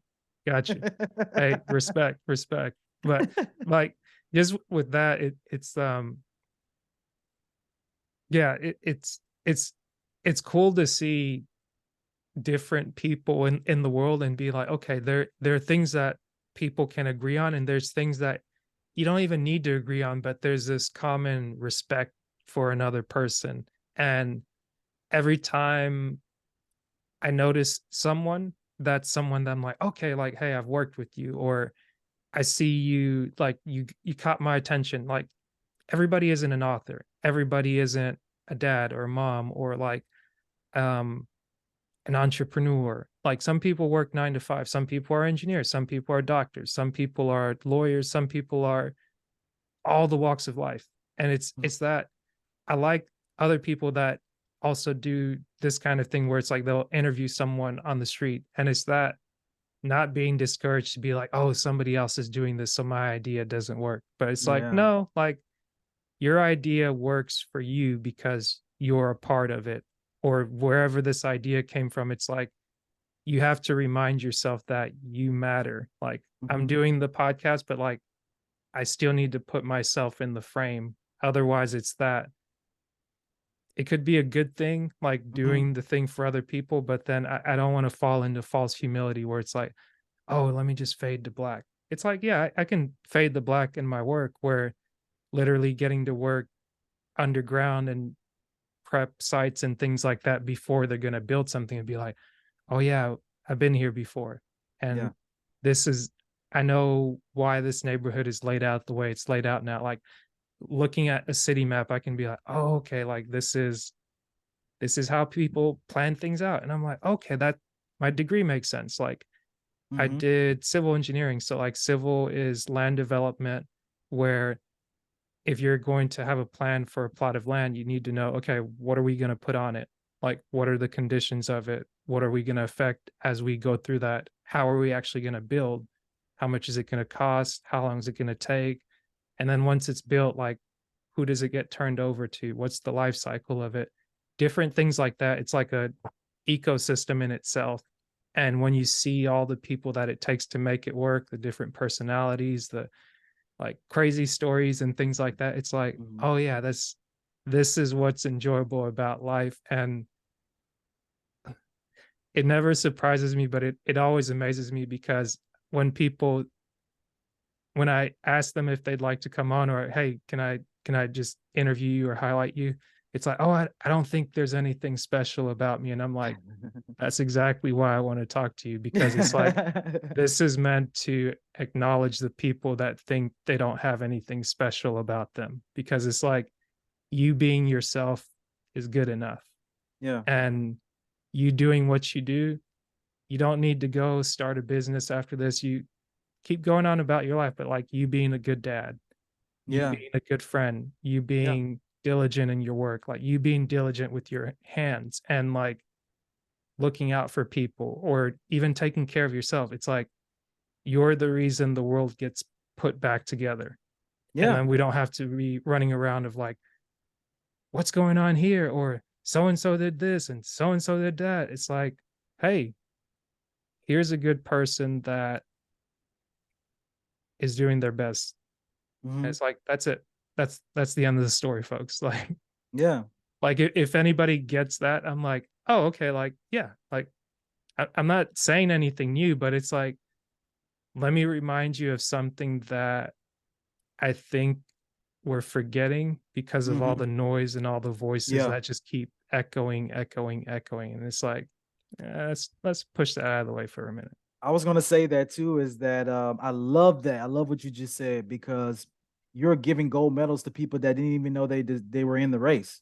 Gotcha. Hey, respect, respect. But like just with that, it's yeah, it's cool to see different people in the world and be like, okay, there are things that people can agree on, and there's things that you don't even need to agree on, but there's this common respect for another person. And every time I notice someone, that's someone that I'm like, okay, like, hey, I've worked with you, or I see you, like you caught my attention. Like everybody isn't an author. Everybody isn't a dad or a mom or like um an entrepreneur. Like some people work 9 to 5, some people are engineers, some people are doctors, some people are lawyers, some people are all the walks of life. And it's that I like other people that also do this kind of thing where it's like they'll interview someone on the street, and it's that not being discouraged to be like, oh, somebody else is doing this, so my idea doesn't work. But it's like, Yeah. no, like your idea works for you because you're a part of it, or wherever this idea came from. It's like you have to remind yourself that you matter. Like I'm Mhm. doing the podcast, but like I still need to put myself in the frame. Otherwise, it's that it could be a good thing, like Mhm. doing the thing for other people, but then I don't want to fall into false humility where it's like, oh, let me just fade to black. It's like, yeah, I can fade the black in my work, where literally getting to work underground and prep sites and things like that before they're going to build something and be like, oh, yeah, I've been here before. Yeah. And this is, I know why this neighborhood is laid out the way it's laid out now. Like looking at a city map, I can be like, oh, okay, like this is how people plan things out. And I'm like, okay, that my degree makes sense. Like I Mhm. did civil engineering. So like civil is land development, where if you're going to have a plan for a plot of land, you need to know, okay, what are we going to put on it? Like, what are the conditions of it? What are we going to affect as we go through that? How are we actually going to build? How much is it going to cost? How long is it going to take? And then once it's built, like, who does it get turned over to? What's the life cycle of it? Different things like that. It's like a ecosystem in itself. And when you see all the people that it takes to make it work, the different personalities, the like crazy stories and things like that, it's like, Mhm. oh yeah, this is what's enjoyable about life. And it never surprises me, but it always amazes me because when people, when I ask them if they'd like to come on, or hey, can I just interview you or highlight you, it's like, oh, I don't think there's anything special about me. And I'm like, that's exactly why I want to talk to you, because it's like, this is meant to acknowledge the people that think they don't have anything special about them, because it's like, you being yourself is good enough. Yeah. And you doing what you do, you don't need to go start a business after this. You keep going on about your life, but like, you being a good dad, you Yeah. being a good friend, you Yeah. being diligent in your work, like you being diligent with your hands, and like looking out for people, or even taking care of yourself. It's like, you're the reason the world gets put back together. And Yeah. then we don't have to be running around of like, what's going on here? Or so and so did this and so did that. It's like, hey, here's a good person that is doing their best. And Hmm. it's like, that's it. That's the end of the story, folks. Yeah. Like if anybody gets that, I'm like, oh, okay, like, yeah, like I'm not saying anything new, but it's like, let me remind you of something that I think we're forgetting because of all Hmm. the noise and all the voices Yeah. that just keep echoing, echoing, echoing. And it's like, let's push that out of the way for a minute. I was gonna say that too. Is that I love that. I love what you just said because you're giving gold medals to people that didn't even know they were in the race,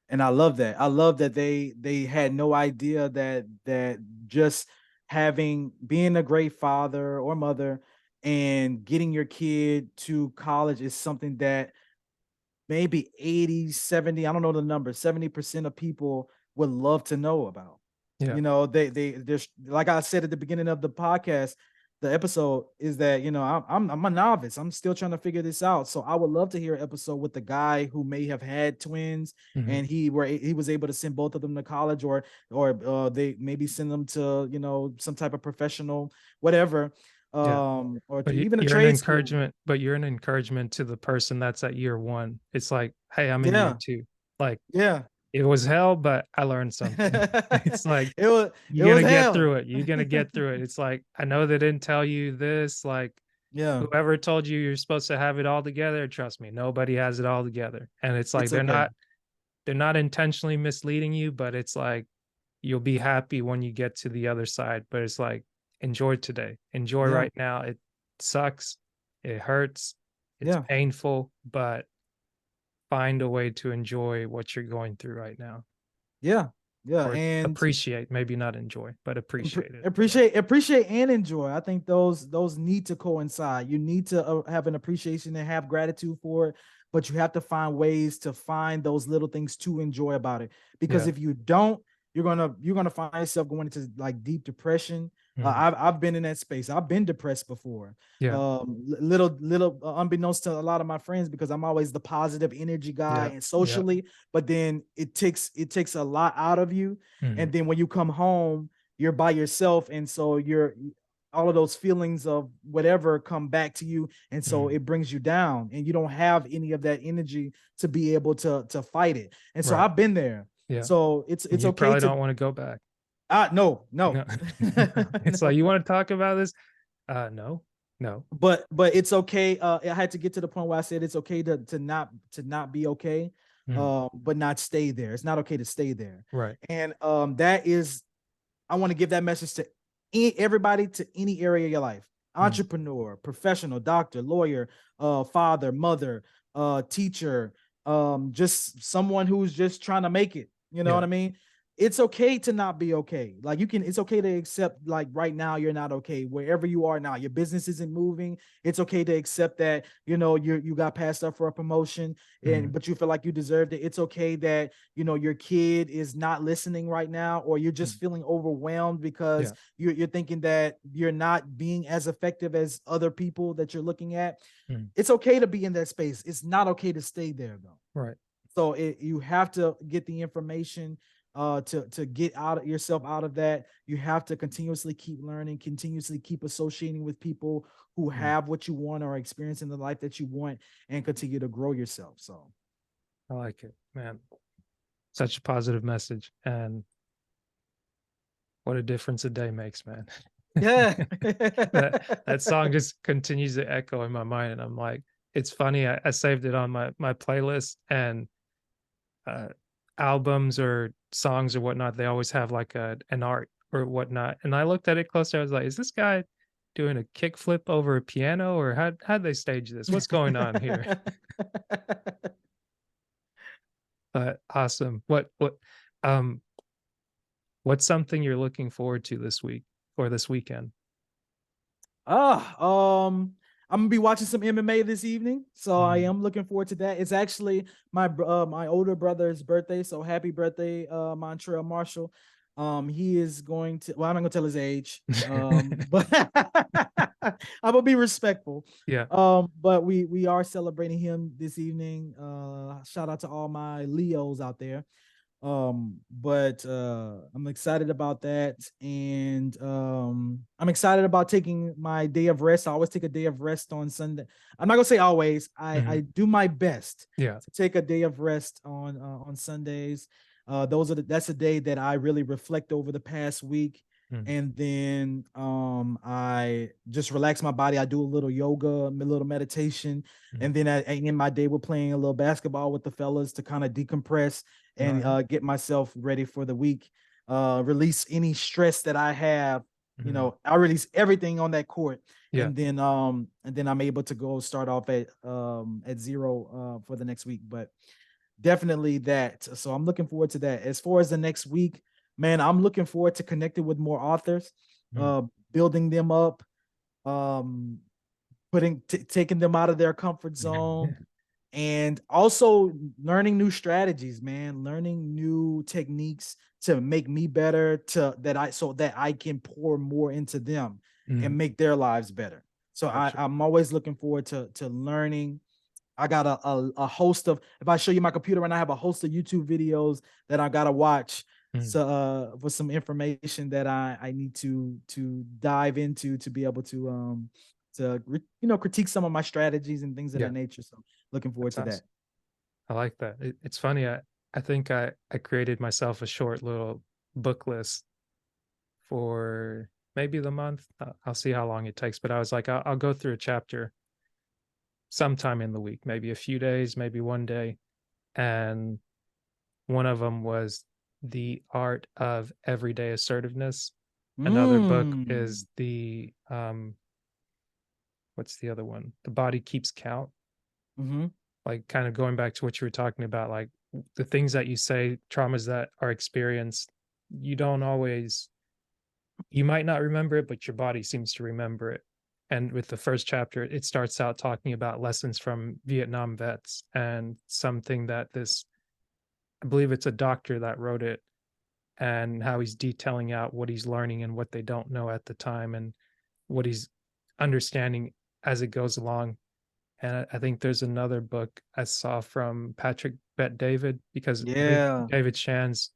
and I love that. I love that they had no idea that just having being a great father or mother and getting your kid to college is something that maybe 80, 70, I don't know the number, 70% of people would love to know about. Yeah. You know, there's like I said at the beginning of the podcast, the episode is that, you know, I'm a novice. I'm still trying to figure this out. So I would love to hear an episode with the guy who may have had twins Mhm. and he was able to send both of them to college, or they maybe send them to, you know, some type of professional whatever, Yeah. or But to even a you're an trade school. encouragement, but you're an encouragement to the person that's at year one. It's like, hey, I'm in year Yeah. two. Like, Yeah. it was hell, but I learned something. It's like, it was it you're was gonna get hell. through it. You're gonna get through it. It's like, I know they didn't tell you this. Like, Yeah, whoever told you you're supposed to have it all together, trust me, nobody has it all together. And it's like, it's okay. they're not intentionally misleading you, but it's like, you'll be happy when you get to the other side. But it's like, enjoy today, enjoy Yeah, right now. It sucks, it hurts, it's yeah, painful, but find a way to enjoy what you're going through right now, yeah, yeah, or and appreciate, maybe not enjoy, but appreciate it. appreciate and enjoy. I think those need to coincide. You need to have an appreciation and have gratitude for it, but you have to find ways to find those little things to enjoy about it. Because Yeah. if you don't, you're gonna find yourself going into like deep depression. Mhm. I've been in that space. I've been depressed before. Yeah. Little unbeknownst to a lot of my friends, because I'm always the positive energy guy Yeah. and Yeah. socially, but then it takes a lot out of you, Mhm. and then when you come home you're by yourself, and so you're all of those feelings of whatever come back to you, and so Mhm. it brings you down and you don't have any of that energy to be able to fight it. And so Right. I've been there. Yeah. So it's You okay probably to don't want to go back. no, no. No. It's like, No. you want to talk about this? No. No. But it's okay. I had to get to the point where I said it's okay to not be okay, Mhm. but not stay there. It's not okay to stay there. Right. And that is, I want to give that message to everybody, to any area of your life: Mhm. entrepreneur, professional, doctor, lawyer, father, mother, teacher, just someone who's just trying to make it. You know what Yeah. I mean? It's okay to not be okay. Like it's okay to accept, like right now you're not okay wherever you are now. Your business isn't moving. It's okay to accept that, you got passed up for a promotion, and Mhm. but you feel like you deserved it. It's okay that, your kid is not listening right now, or you're just Mhm. feeling overwhelmed because Yeah. you're thinking that you're not being as effective as other people that you're looking at. Mhm. It's okay to be in that space. It's not okay to stay there though. Right. So you have to get the information, to get out of yourself out of that. You have to continuously keep learning, continuously keep associating with people who Mhm. have what you want or experiencing the life that you want, and continue to grow yourself. So I like it, man. Such a positive message. And what a difference a day makes, man. yeah. That song just continues to echo in my mind. And I'm like, it's funny. I saved it on my playlist, and uh, albums or songs or whatnot, they always have like an art or whatnot. And I looked at it closer. I was like, is this guy doing a kickflip over a piano, or how'd they stage this? What's going on here? But awesome. Um what's something you're looking forward to this week or this weekend? I'm gonna be watching some MMA this evening, so I Mm. am looking forward to that. It's actually my older brother's birthday, so happy birthday, Montreal Marshall. He is going to. Well, I'm not gonna tell his age, but I'm gonna be respectful. Yeah. But we are celebrating him this evening. Shout out to all my Leos out there. But I'm excited about that, and I'm excited about taking my day of rest. I always take a day of rest on Sunday. I'm not gonna say always. I Mhm. do my best Yeah. to take a day of rest on Sundays. That's a day that I really reflect over the past week, Mm. and then I just relax my body. I do a little yoga, a little meditation, Mm. and then I end my day with playing a little basketball with the fellas to kind of decompress and Alright. get myself ready for the week. Release any stress that I have. Mhm. I release everything on that court, Yeah. and then I'm able to go start off at zero for the next week. But definitely that. So I'm looking forward to that. As far as the next week, man, I'm looking forward to connecting with more authors, Mm. building them up, um, taking them out of their comfort zone, and also learning new strategies, man, learning new techniques to make me better, to that I so that I can pour more into them and Mhm. make their lives better. So Gotcha. I'm always looking forward to learning. I got a host of, if I show you my computer and I have a host of YouTube videos that I gotta watch, Mm. so for some information that I need to dive into to be able to critique some of my strategies and things of Yeah. that nature. So looking forward That's to that. awesome. I like that. It's funny. I think I created myself a short little book list for maybe the month. I'll see how long it takes. But I was like, I'll go through a chapter sometime in the week, maybe a few days, maybe one day. And one of them was The Art of Everyday Assertiveness. Another book Mm. is what's the other one? The Body Keeps Count. Hmm. Like kind of going back to what you were talking about, like the things that you say, traumas that are experienced, you don't always, you might not remember it, but your body seems to remember it. And with the first chapter, it starts out talking about lessons from Vietnam vets and something that this, I believe it's a doctor that wrote it, and how he's detailing out what he's learning and what they don't know at the time and what he's understanding as it goes along. And I think there's another book I saw from Patrick Bet David, because I think Yeah. David Shands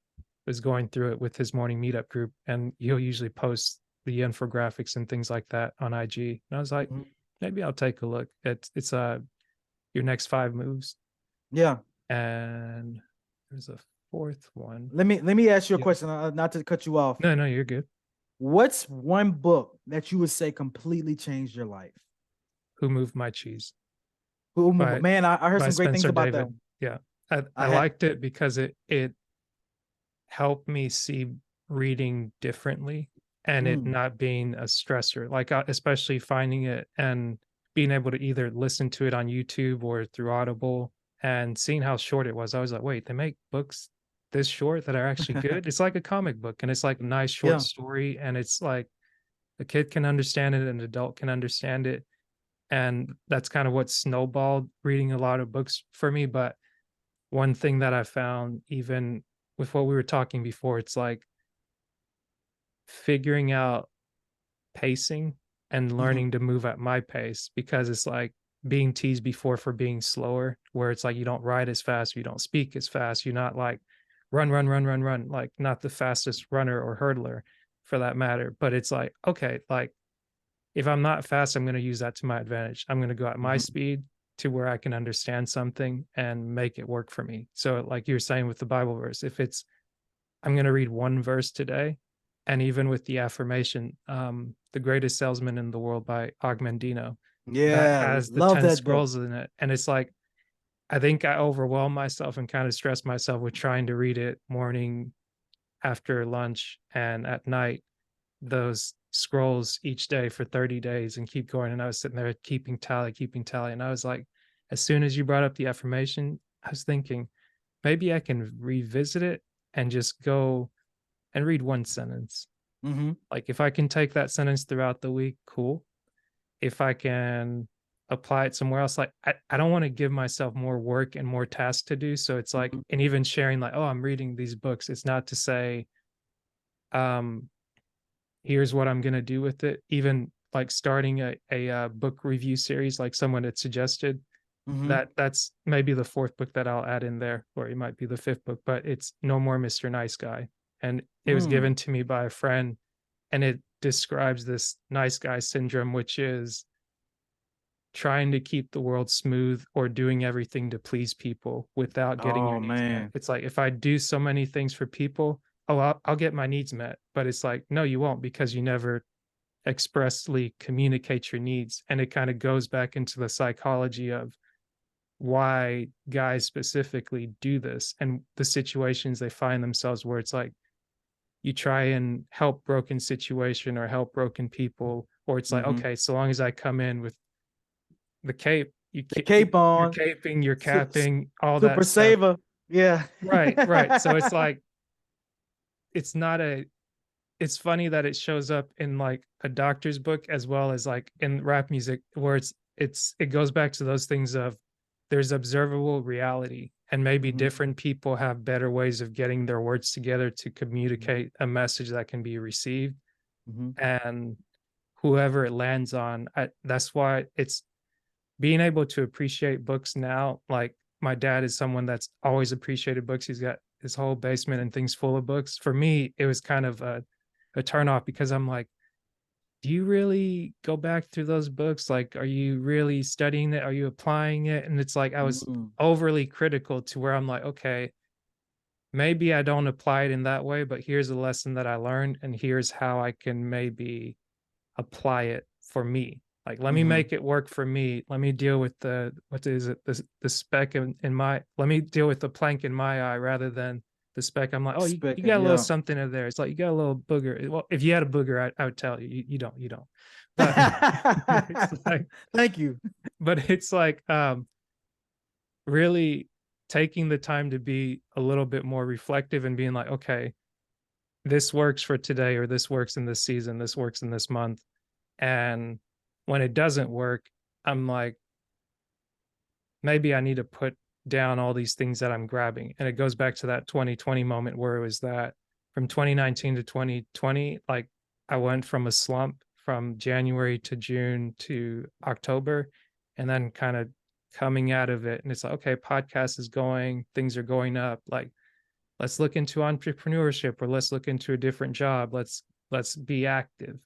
was going through it with his morning meetup group, and he'll usually post the infographics and things like that on IG. And I was like, Mhm. maybe I'll take a look. It's your next 5 moves, Yeah. and there's a fourth one. Let me ask you a Yeah. question, not to cut you off. No, no, you're good. What's one book that you would say completely changed your life? Who Moved My Cheese by Man, I heard some great things Spencer about that David. one. Yeah. I I had. liked it because it helped me see reading differently and it Mm, not being a stressor, like, especially finding it and being able to either listen to it on YouTube or through Audible and seeing how short it was. I was like, "Wait, they make books this short that are actually good?" It's like a comic book, and it's like a nice short yeah. story, and it's like a kid can understand it, an adult can understand it, and that's kind of what snowballed reading a lot of books for me. But one thing that I found, even with what we were talking before, it's like figuring out pacing and Mhm, learning to move at my pace, because it's like being teased before for being slower, where it's like you don't write as fast, you don't speak as fast, you're not like run, run, run, run, run, like not the fastest runner or hurdler for that matter. But it's like, okay, like if I'm not fast, I'm going to use that to my advantage. I'm going to go at my mhm. speed to where I can understand something and make it work for me. So, like you're saying with the Bible verse, if it's, I'm going to read one verse today, and even with the affirmation, The Greatest Salesman in the World by Ogmandino, that Yeah, has the love 10 that book. scrolls in it. And it's like, I think I overwhelmed myself and kind of stressed myself with trying to read it morning, after lunch, and at night, those scrolls each day for 30 days and keep going. And I was sitting there keeping tally. And I was like, as soon as you brought up the affirmation, I was thinking, maybe I can revisit it and just go and read one sentence. Mm-hmm. Like if I can take that sentence throughout the week, cool. If I can apply it somewhere else, like I don't want to give myself more work and more tasks to do. So it's like, Mm-hmm. and even sharing like, oh, I'm reading these books. It's not to say, um, here's what I'm gonna do with it. Even like starting a book review series, like someone had suggested, Mm-hmm. that's maybe the fourth book that I'll add in there, or it might be the fifth book, but it's No More Mr. Nice Guy. And it was Mm. given to me by a friend, and it describes this nice guy syndrome, which is trying to keep the world smooth or doing everything to please people without getting your Oh needs met. man. It's like if I do so many things for people, oh, I'll get my needs met. But it's like, no, you won't, because you never expressly communicate your needs. And it kind of goes back into the psychology of why guys specifically do this and the situations they find themselves, where it's like you try and help broken situation or help broken people, or it's like, Mm-hmm. okay, so long as I come in with the cape, The cape you're on. caping, you're Su- su- capping, all that Super stuff. saver. Yeah. Right, right. So it's like it's not a it's funny that it shows up in like a doctor's book as well as like in rap music, where it goes back to those things of there's observable reality, and maybe Mm-hmm. different people have better ways of getting their words together to communicate a message that can be received. Mm-hmm. And whoever it lands on, that's why it's being able to appreciate books now. Like my dad is someone that's always appreciated books. He's got his whole basement and things full of books. For me, it was kind of a turn off, because I'm like, do you really go back through those books? Like, are you really studying it? Are you applying it? And it's like I was Mm-hmm. overly critical to where I'm like, okay, maybe I don't apply it in that way, but here's a lesson that I learned, and here's how I can maybe apply it for me. Like, let me Mm-hmm. make it work for me. Let me deal with the what is it, the speck in my let me deal with the plank in my eye rather than the speck. I'm like, oh, you Specking. got a little Yeah. something in there. It's like you got a little booger. Well, if you had a booger, I would tell you. You don't, you don't. But it's like, Thank you. but it's like really taking the time to be a little bit more reflective and being like, okay, this works for today, or this works in this season, this works in this month. And when it doesn't work, I'm like, maybe I need to put down all these things that I'm grabbing. And it goes back to that 2020 moment where it was that from 2019 to 2020, like I went from a slump from January to June to October, and then kind of coming out of it. And it's like, okay, podcast is going, things are going up. Like, let's look into entrepreneurship, or let's look into a different job. Let's be active.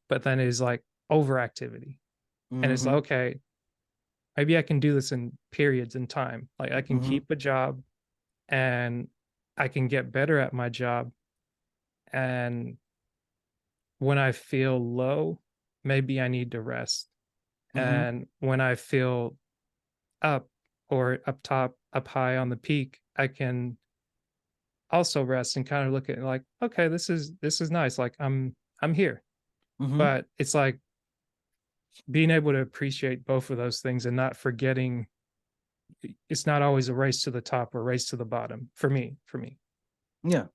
But then it's like overactivity. And it's like, Mm-hmm. okay, maybe I can do this in periods in time. Like I can Mm-hmm. keep a job and I can get better at my job. And when I feel low, maybe I need to rest. Mm-hmm. And when I feel up, or up top, up high on the peak, I can also rest and kind of look at it like, okay, this is nice. Like I'm here. Mm-hmm. But it's like being able to appreciate both of those things and not forgetting it's not always a race to the top or race to the bottom for me. Yeah.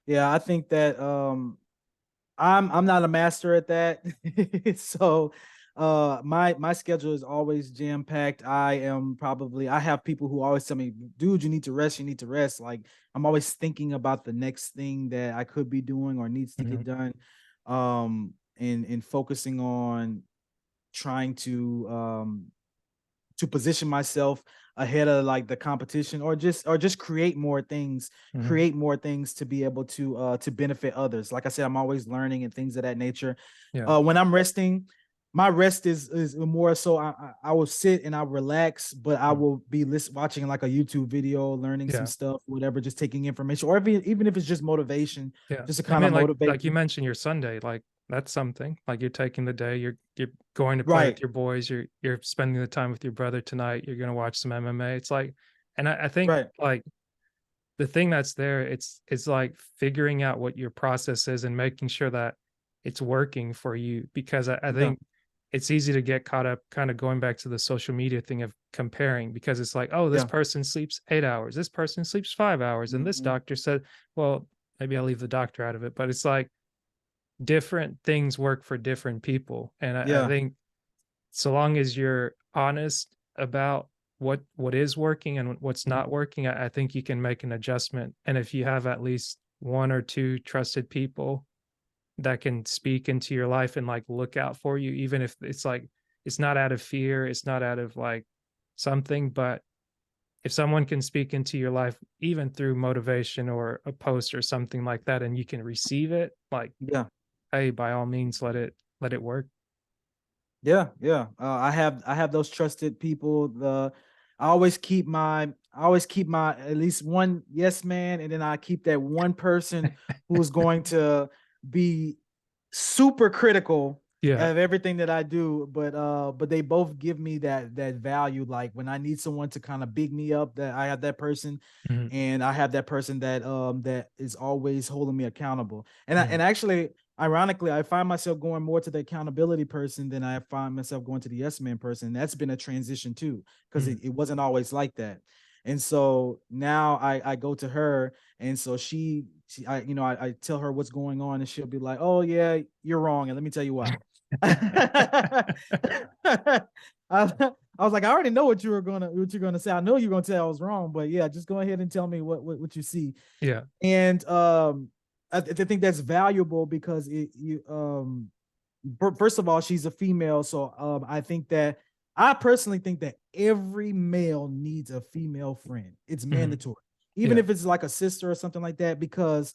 Yeah. I think that I'm not a master at that. So my schedule is always jam packed. I have people who always tell me, dude, you need to rest. Like I'm always thinking about the next thing that I could be doing or needs to get Mhm. done. And focusing on trying to position myself ahead of like the competition, or just Mhm. create more things to be able to benefit others. Like I said, I'm always learning and things of that nature. Yeah. When I'm resting, my rest is more so I will sit and I relax, but I Mhm. will be watching like a YouTube video, learning some Yeah. stuff, whatever, just taking information, or even if it's just motivation, Yeah. just to I kind of mean, motivate like you me. mentioned your Sunday, like That's something. Like, you're taking the day, you're going to play with Right, your boys, you're spending the time with your brother tonight, you're gonna watch some MMA. It's like, and I think, right. like, the thing that's there, it's like figuring out what your process is and making sure that it's working for you, because I Yeah, think it's easy to get caught up kind of going back to the social media thing of comparing, because it's like, oh, this yeah. person sleeps 8 hours, this person sleeps 5 hours, and this Mhm. doctor said, well, maybe I'll leave the doctor out of it, but it's like different things work for different people. And I Yeah, think so long as you're honest about what is working and what's mhm, not working, I think you can make an adjustment. And if you have at least one or two trusted people that can speak into your life and like look out for you, even if it's like it's not out of fear, it's not out of like something, but if someone can speak into your life even through motivation or a post or something like that, and you can receive it, like, yeah. hey, by all means, let it work. Yeah, yeah. I have those trusted people. I always keep my at least one yes man, and then I keep that one person who's going to be super critical Yeah. of everything that I do. But they both give me that value. Like when I need someone to kind of big me up, that I have that person, Mhm, and I have that person that is always holding me accountable. mhm, And actually, ironically, I find myself going more to the accountability person than I find myself going to the yes man person. That's been a transition too, because mhm. it wasn't always like that. And so now I go to her, and so she I you know I tell her what's going on, and she'll be like, "Oh yeah, you're wrong, and let me tell you why." I was like, I already know what you're gonna say. I know you're gonna say I was wrong, but yeah, just go ahead and tell me what you see. Yeah. And I think that's valuable because first of all, she's a female, so I think that I personally think that every male needs a female friend. It's Mhm. mandatory, even Yeah. if it's like a sister or something like that, because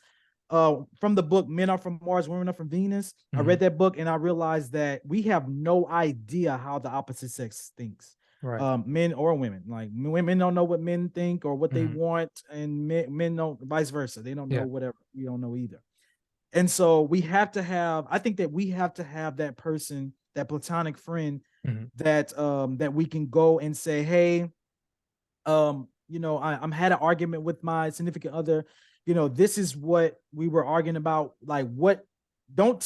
from the book Men Are From Mars, Women Are From Venus, I Mhm. read that book and I realized that we have no idea how the opposite sex thinks. Right. Men or women, like women don't know what men think or what they Mhm. want, and men don't, vice versa, they don't know Yeah. whatever we don't know either. And so we have to have, I think that we have to have that person, that platonic friend Mhm. that we can go and say, hey, I'm had an argument with my significant other. This is what we were arguing about. Like, what? Don't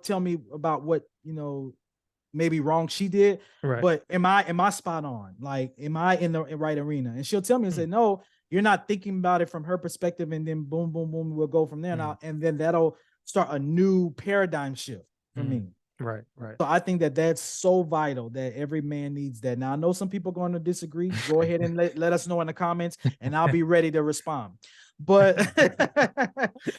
tell me about what maybe wrong she did, Right. but am I spot on? Like, am I in the right arena? And she'll tell me and Mm, say, no, you're not thinking about it from her perspective, and then boom, boom, boom, we'll go from there. mhm, Now, and then that'll start a new paradigm shift for mhm. me. Right, right. So I think that that's so vital that every man needs that. Now I know some people are going to disagree. Go ahead and let us know in the comments, and I'll be ready to respond. But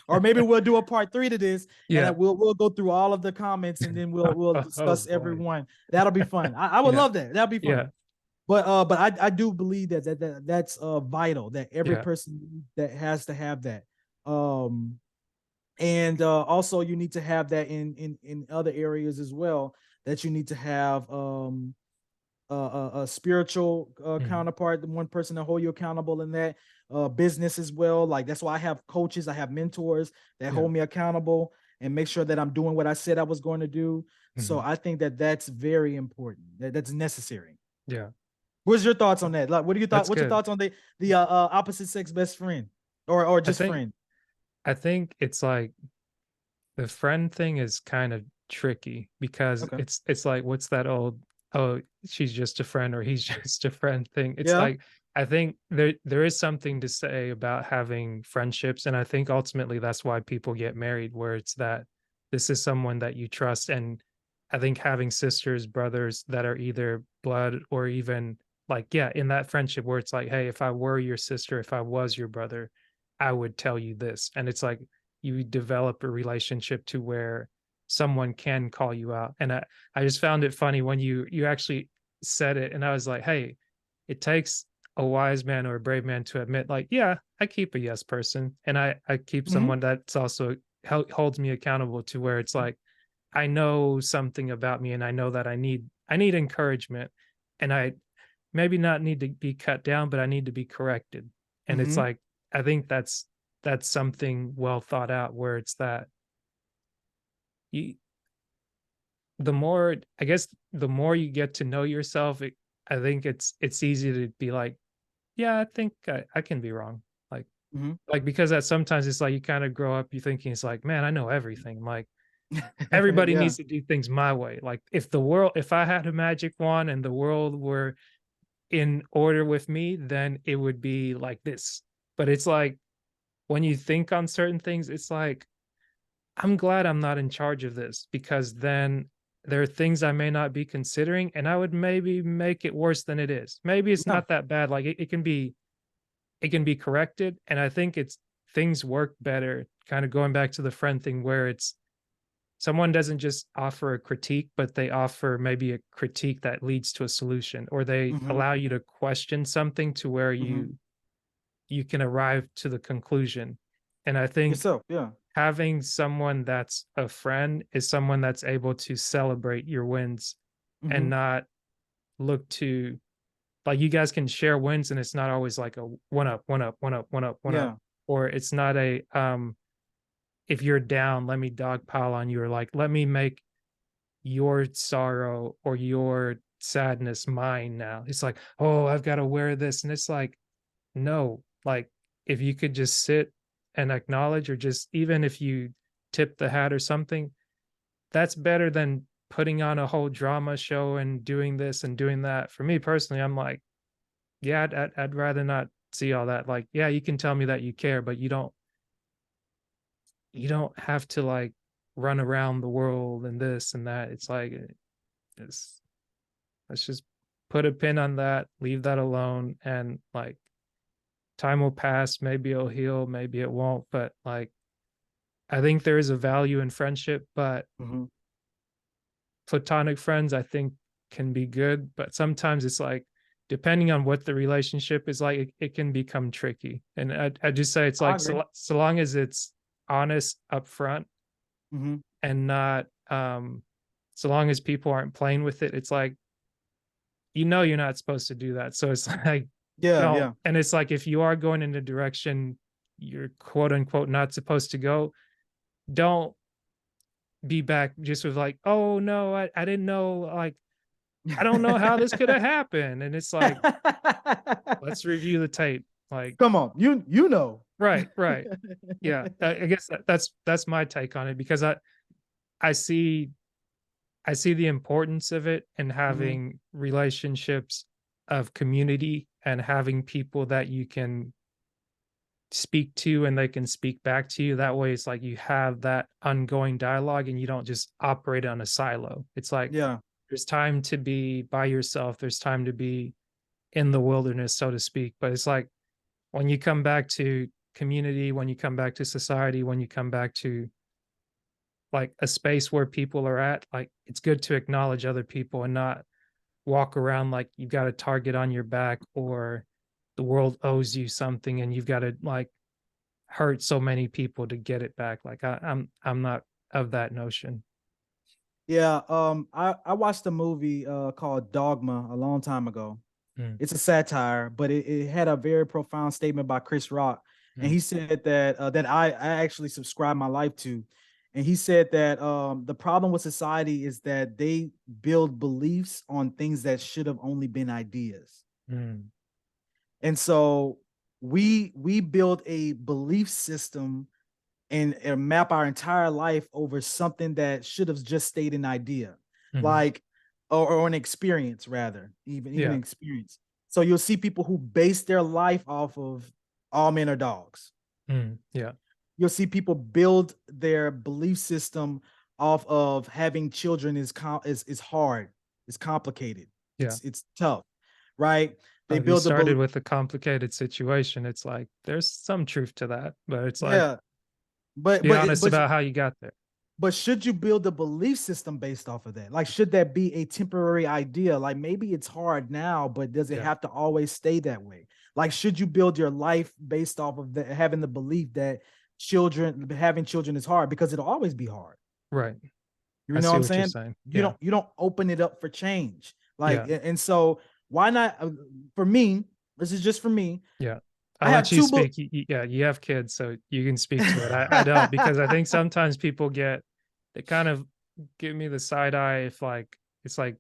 or maybe we'll do a part 3 to this, and Yeah. we'll go through all of the comments, and then we'll Oh, discuss every boy. one. That'll be fun. I would Yeah. love that. That'll be fun. Yeah. But I do believe that's vital, that every Yeah. person that has to have that. Um and also you need to have that in other areas as well, that you need to have a spiritual Mhm. counterpart, the one person to hold you accountable in that business as well. Like, that's why I have coaches, I have mentors that Yeah. hold me accountable and make sure that I'm doing what I said I was going to do. So Mhm. I think that that's very important, that's necessary. Yeah. What's your thoughts on that? Like, That's what's your good. thoughts on the opposite sex best friend, or I just think friend? I think it's like the friend thing is kind of tricky, because Okay. it's like, what's that old, "Oh, she's just a friend," or "He's just a friend" thing. It's Yeah. like, I think there is something to say about having friendships, and I think ultimately that's why people get married, where it's that this is someone that you trust. And I think having sisters, brothers that are either blood or even like, yeah, in that friendship where it's like, "Hey, if I were your sister, if I was your brother, I would tell you this." And it's like you develop a relationship to where someone can call you out. And I just found it funny when you actually said it, and I was like, hey, it takes a wise man or a brave man to admit, like, yeah, I keep a yes person, and I keep Hmm. someone that's also holds me accountable, to where it's like I know something about me, and I know that I need encouragement, and I maybe not need to be cut down, but I need to be corrected. And it's Hmm. like, I think that's something well thought out, where it's that you the more, I guess, the more you get to know yourself, I think it's easy to be like, yeah, I think I can be wrong. Like, Mhm. because that sometimes it's like you kind of grow up, you thinking it's like, man, I know everything. Like everybody Yeah. needs to do things my way. Like if I had a magic wand and the world were in order with me, then it would be like this. But it's like when you think on certain things, it's like, I'm glad I'm not in charge of this because then there are things I may not be considering and I would maybe make it worse than it is. Maybe it's Yeah. not that bad. Like it can be corrected. And I think it's things work better, kind of going back to the friend thing where it's someone doesn't just offer a critique, but they offer maybe a critique that leads to a solution, or they Mhm. allow you to question something to where Mhm. you can arrive to the conclusion. And I think Yourself, yeah. having someone that's a friend is someone that's able to celebrate your wins and Mhm. not look to, like, you guys can share wins and it's not always like a one up, one up, one up, one up, one up, Yeah. or it's not a if you're down, let me dogpile on you, or like let me make your sorrow or your sadness mine now. It's like, oh, I've got to wear this. And it's like, no, like if you could just sit and acknowledge, or just even if you tip the hat or something, that's better than putting on a whole drama show and doing this and doing that. For me personally, I'm like, yeah, I'd rather not see all that. Like, yeah, you can tell me that you care, but you don't have to like run around the world and this and that. It's like, it's, let's just put a pin on that, leave that alone, and like time will pass. Maybe it'll heal, maybe it won't. But like, I think there is a value in friendship, but Mhm. platonic friends, I think, can be good. But sometimes it's like, depending on what the relationship is like, it can become tricky. And I just say it's I like, agree. so long as it's honest upfront Mhm. and not, so long as people aren't playing with it, it's like, you're not supposed to do that. So it's like, Yeah, don't. yeah. And it's like, if you are going in a direction you're quote unquote not supposed to go, don't be back just with like, oh no, I didn't know, like, I don't know how this could have happened. And it's like, let's review the tape. Like, Come on, you know. right, right. Yeah. I guess that's my take on it, because I see I see the importance of it and Mhm. having relationships of community and having people that you can speak to and they can speak back to you. That way it's like you have that ongoing dialogue and you don't just operate on a silo. It's like Yeah. there's time to be by yourself, there's time to be in the wilderness, so to speak. But it's like when you come back to community, when you come back to society, when you come back to like a space where people are at, like it's good to acknowledge other people and not walk around like you've got a target on your back, or the world owes you something and you've got to like hurt so many people to get it back. Like I'm not of that notion. Yeah, I watched a movie called Dogma a long time ago. Mm, It's a satire, but it had a very profound statement by Chris Rock, and mm, he said that that I actually subscribe my life to, and he said that the problem with society is that they build beliefs on things that should have only been ideas, mm, and so we build a belief system and map our entire life over something that should have just stayed an idea, mhm. like or an experience rather, even Yeah. an experience. So you'll see people who base their life off of all men are dogs. Mm, yeah. You'll see people build their belief system off of having children is hard, it's complicated, Yeah. it's tough, right? They If you build the started with a complicated situation, it's like there's some truth to that, but it's like, yeah, but be but honest but about how you got there. But should you build a belief system based off of that? Like, should that be a temporary idea? Like, maybe it's hard now, but does it Yeah. have to always stay that way? Like, should you build your life based off of having the belief that having children is hard because it'll always be hard? Right. You I know what see I'm what you're saying? saying. You Yeah. don't you don't open it up for change. Like, Yeah. and so why not? For me, this is just for me. Yeah. I I'll have let you two books. speak. Yeah, you have kids, so you can speak to it. I don't, because I think sometimes people get, they kind of give me the side eye if like it's like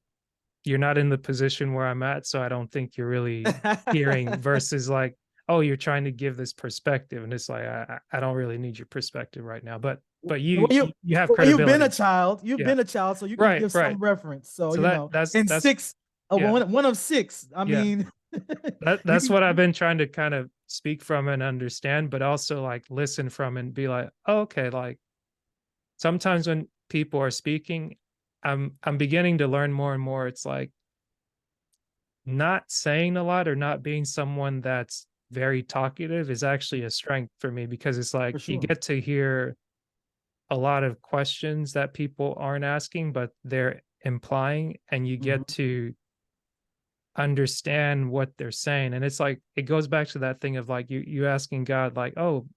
you're not in the position where I'm at, so I don't think you're really hearing versus like, oh, you're trying to give this perspective, and it's like I don't really need your perspective right now, but Well, you have you've been a credibility. child. You've Yeah. been a child, so you can Right, give right. some reference. So So and that's six, yeah, one of six. I yeah. mean, you That's what I've can. been trying to kind of speak from and understand, but also like listen from and be like, oh, okay, like sometimes when people are speaking, I'm beginning to learn more and more. It's like not saying a lot or not being someone that's very talkative is actually a strength for me because it's like For you sure. get to hear a lot of questions that people aren't asking, but they're implying, and you Hmm. get to understand what they're saying. And it's like it goes back to that thing of like you asking God, like, oh,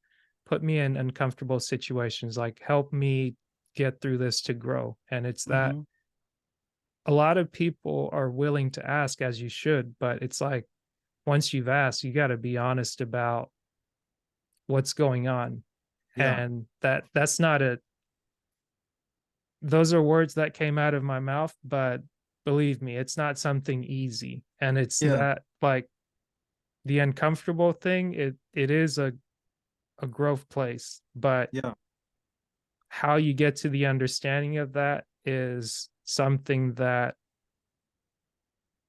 put me in uncomfortable situations, like help me get through this to grow. And it's that Hmm. a lot of people are willing to ask, as you should, but it's like once you've asked, you got to be honest about what's going on. Yeah. And that's not a those are words that came out of my mouth, but believe me, it's not something easy. And it's Yeah. that like the uncomfortable thing, it is a growth place, but Yeah. how you get to the understanding of that is something that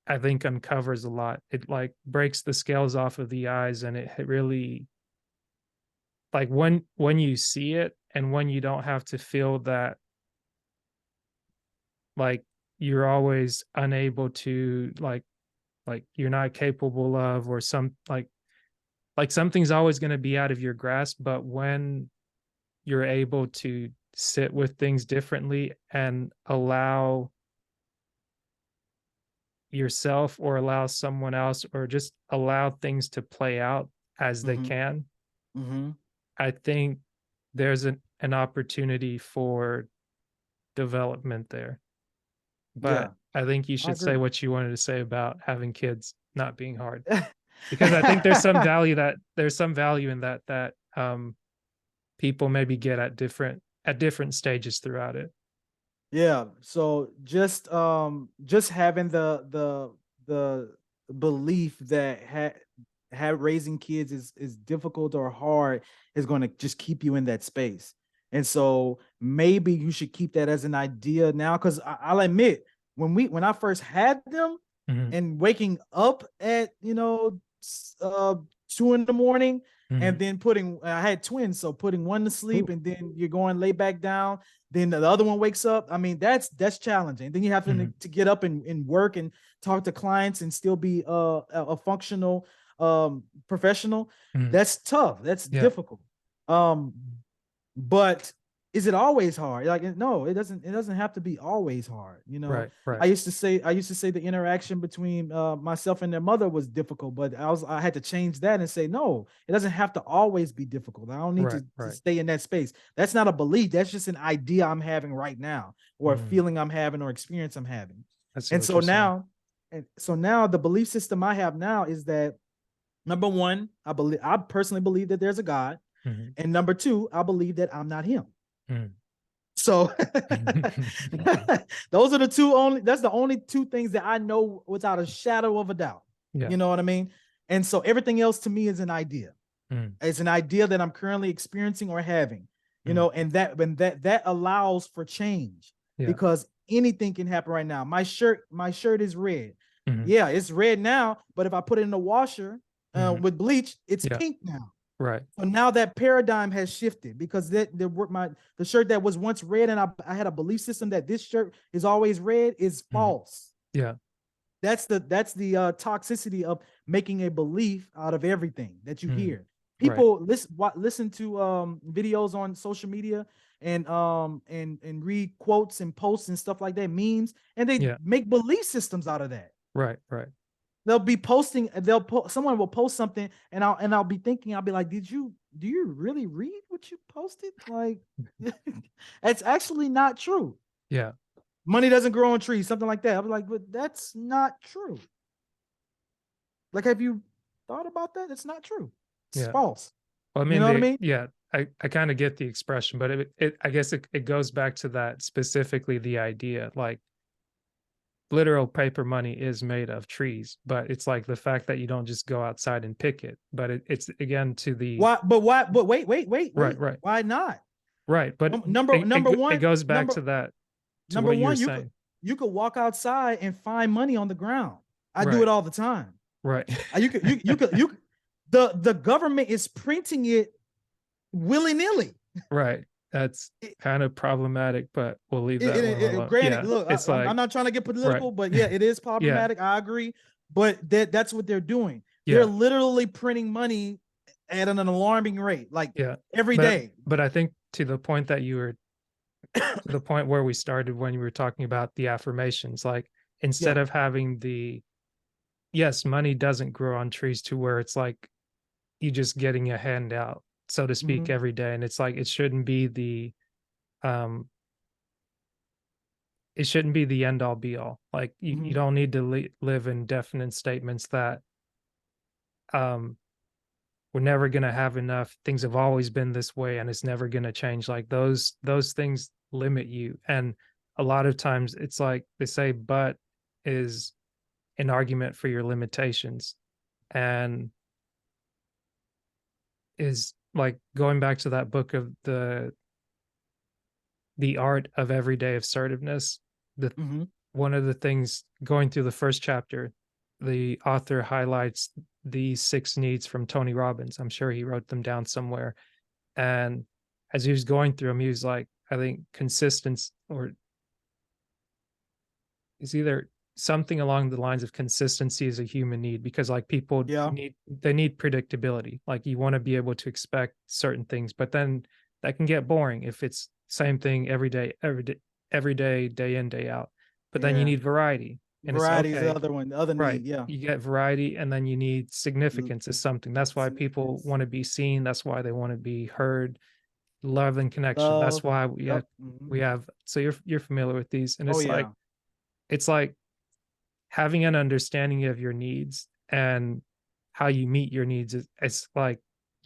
I think uncovers a lot. It like breaks the scales off of the eyes, and it really like when you see it and when you don't have to feel that like you're always unable to like you're not capable of or some like something's always going to be out of your grasp, but when you're able to sit with things differently and allow yourself or allow someone else or just allow things to play out as they Hmm. can, Hmm. I think there's an opportunity for development there. But Yeah. I think you I should say agree. what you wanted to say about having kids not being hard, because I think there's some value in that people maybe get at different stages throughout it. Yeah. So just having the belief that have raising kids is difficult or hard is going to just keep you in that space. And so maybe you should keep that as an idea now, because I'll admit when I first had them Mhm, and waking up at 2 in the morning, and mhm. then putting I had twins, so putting one to sleep Ooh, and then you're going lay back down, then the other one wakes up. I mean, that's challenging. Then you have mhm, to get up and work and talk to clients and still be a functional professional. mhm. That's tough. That's Yeah, difficult. Um, but is it always hard? Like, no, it doesn't have to be always hard. right, I right. used to say I used to say the interaction between myself and their mother was difficult, but I had to change that and say no, it doesn't have to always be difficult. I don't need Right, to right. stay in that space. That's not a belief. That's just an idea I'm having right now, or a Mm, feeling I'm having, or experience I'm having. I see And what so you're saying. now, the belief system I have now is that, number one, I personally believe that there's a God, Mhm, and number two, I believe that I'm not him. mm. So those are the two only that's the only two things that I know without a shadow of a doubt. Yeah. You know what I mean? And so everything else to me is an idea. Mm, It's an idea that I'm currently experiencing or having, mm. and that allows for change, Yeah. because anything can happen right now. My shirt is red. Mhm. Yeah, it's red now, but if I put it in the washer Mhm. with bleach, it's Yeah. pink now. Right. So now that paradigm has shifted, because the shirt that was once red, and I had a belief system that this shirt is always red, is Mhm. false. Yeah. That's the toxicity of making a belief out of everything that you Mm. hear. Right. People listen to videos on social media, and read quotes and posts and stuff like that, memes, and they Yeah. make belief systems out of that. Right. Right. They'll be posting, someone will post something, and I'll be thinking, I'll be like, do you really read what you posted? Like, it's actually not true. Yeah. Money doesn't grow on trees, something like that. I'm like, but that's not true. Like, have you thought about that? It's not true. It's Yeah. false. Well, I You mean, know what I mean? I kind of get the expression, but I guess it goes back to that specifically the idea, like literal paper money is made of trees, but it's like the fact that you don't just go outside and pick it, but it's again to the Why? But why? But wait, wait, wait, right, wait. right, Why not? right. But Number it one, goes back number to that to number what you're one, saying. you could walk outside and find money on the ground. I do it Right, all the time. right, The government is printing it willy nilly. right. That's kind of problematic, but we'll leave that one alone. Granted, Yeah, look, it's I'm like not trying to get right. political, but yeah, it is Yeah, problematic. I agree, but that's what they're doing. They're yeah, literally printing money at an alarming rate, like yeah. every But day. but I think to the point that you were to the point where we started when you were talking about the affirmations, like instead Yeah. of having the yes, money doesn't grow on trees to where it's like you just getting a handout, so to speak, Hmm. every day. And it's like um it shouldn't be the end all be all. Like you Hmm. don't need to live in definite statements that um we're never going to have enough. Things have always been this way and it's never going to change. Like those things limit you. And a lot of times it's like they say but is an argument for your limitations, and is like going back to that book of the art of everyday assertiveness. The Hmm. one of the things going through the first chapter, the author highlights these 6 needs from Tony Robbins. I'm sure he wrote them down somewhere. And as he was going through them, he was like, I think consistency, or it's either something along the lines of consistency is a human need, because like people Yeah. they need predictability. Like you want to be able to expect certain things, but then that can get boring if it's same thing every day, day in, day out. But then you Yeah. need variety. And it's Variety is the okay. other one, the other Right. need. Yeah. You get variety and then you need L- significance as something. That's why people Significance, want to be seen. That's why they want to be heard. Love and connection. That's love. why Yep. Hmm. we have so you're familiar with these. And Oh yeah. it's like having an understanding of your needs and how you meet your needs is it's like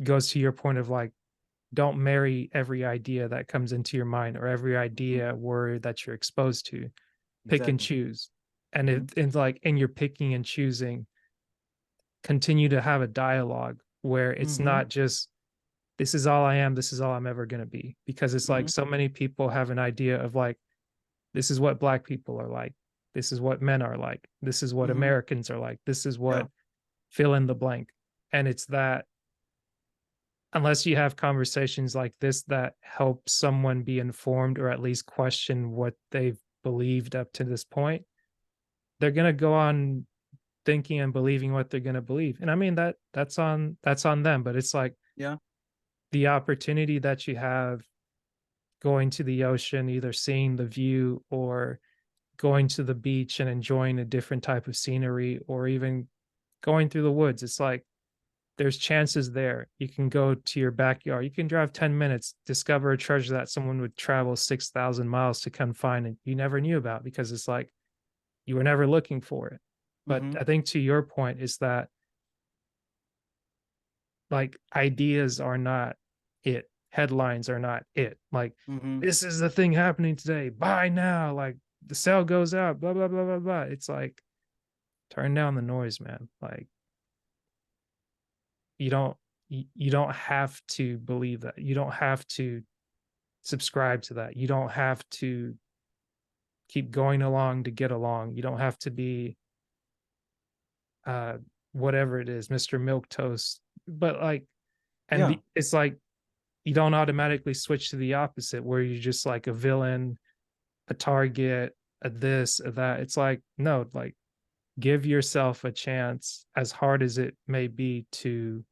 goes to your point of like don't marry every idea that comes into your mind or every Hmm. idea word that you're exposed to. Pick and Exactly. choose. And Hmm. it's like in your picking and choosing, continue to have a dialogue where it's Hmm. not just this is all I am, this is all I'm ever going to be. Because it's like Hmm. so many people have an idea of like, this is what Black people are like. This is what men are like. This is what Hmm. Americans are like. This is Yeah. what fill in the blank. And it's that unless you have conversations like this that help someone be informed or at least question what they've believed up to this point, they're going to go on thinking and believing what they're going to believe. And I mean that's on them, but it's like Yeah. the opportunity that you have going to the ocean, either seeing the view or going to the beach and enjoying a different type of scenery, or even going through the woods. It's like there's chances there. You can go to your backyard. You can drive 10 minutes, discover a treasure that someone would travel 6,000 miles to come find and you never knew about because it's like you were never looking for it. But Hmm. I think to your point is that like ideas are not it. Headlines are not it. Like Hmm. this is the thing happening today. Buy now. Like the sale goes out. Blah blah blah blah blah. It's like turn down the noise, man. Like you don't you don't have to believe that. You don't have to subscribe to that. You don't have to keep going along to get along. You don't have to be uh whatever it is, Mr. Milk Toast. But like Yeah. it's like you don't automatically switch to the opposite where you're just like a villain, a target, a this, a that. It's like no, like give yourself a chance as hard as it may be to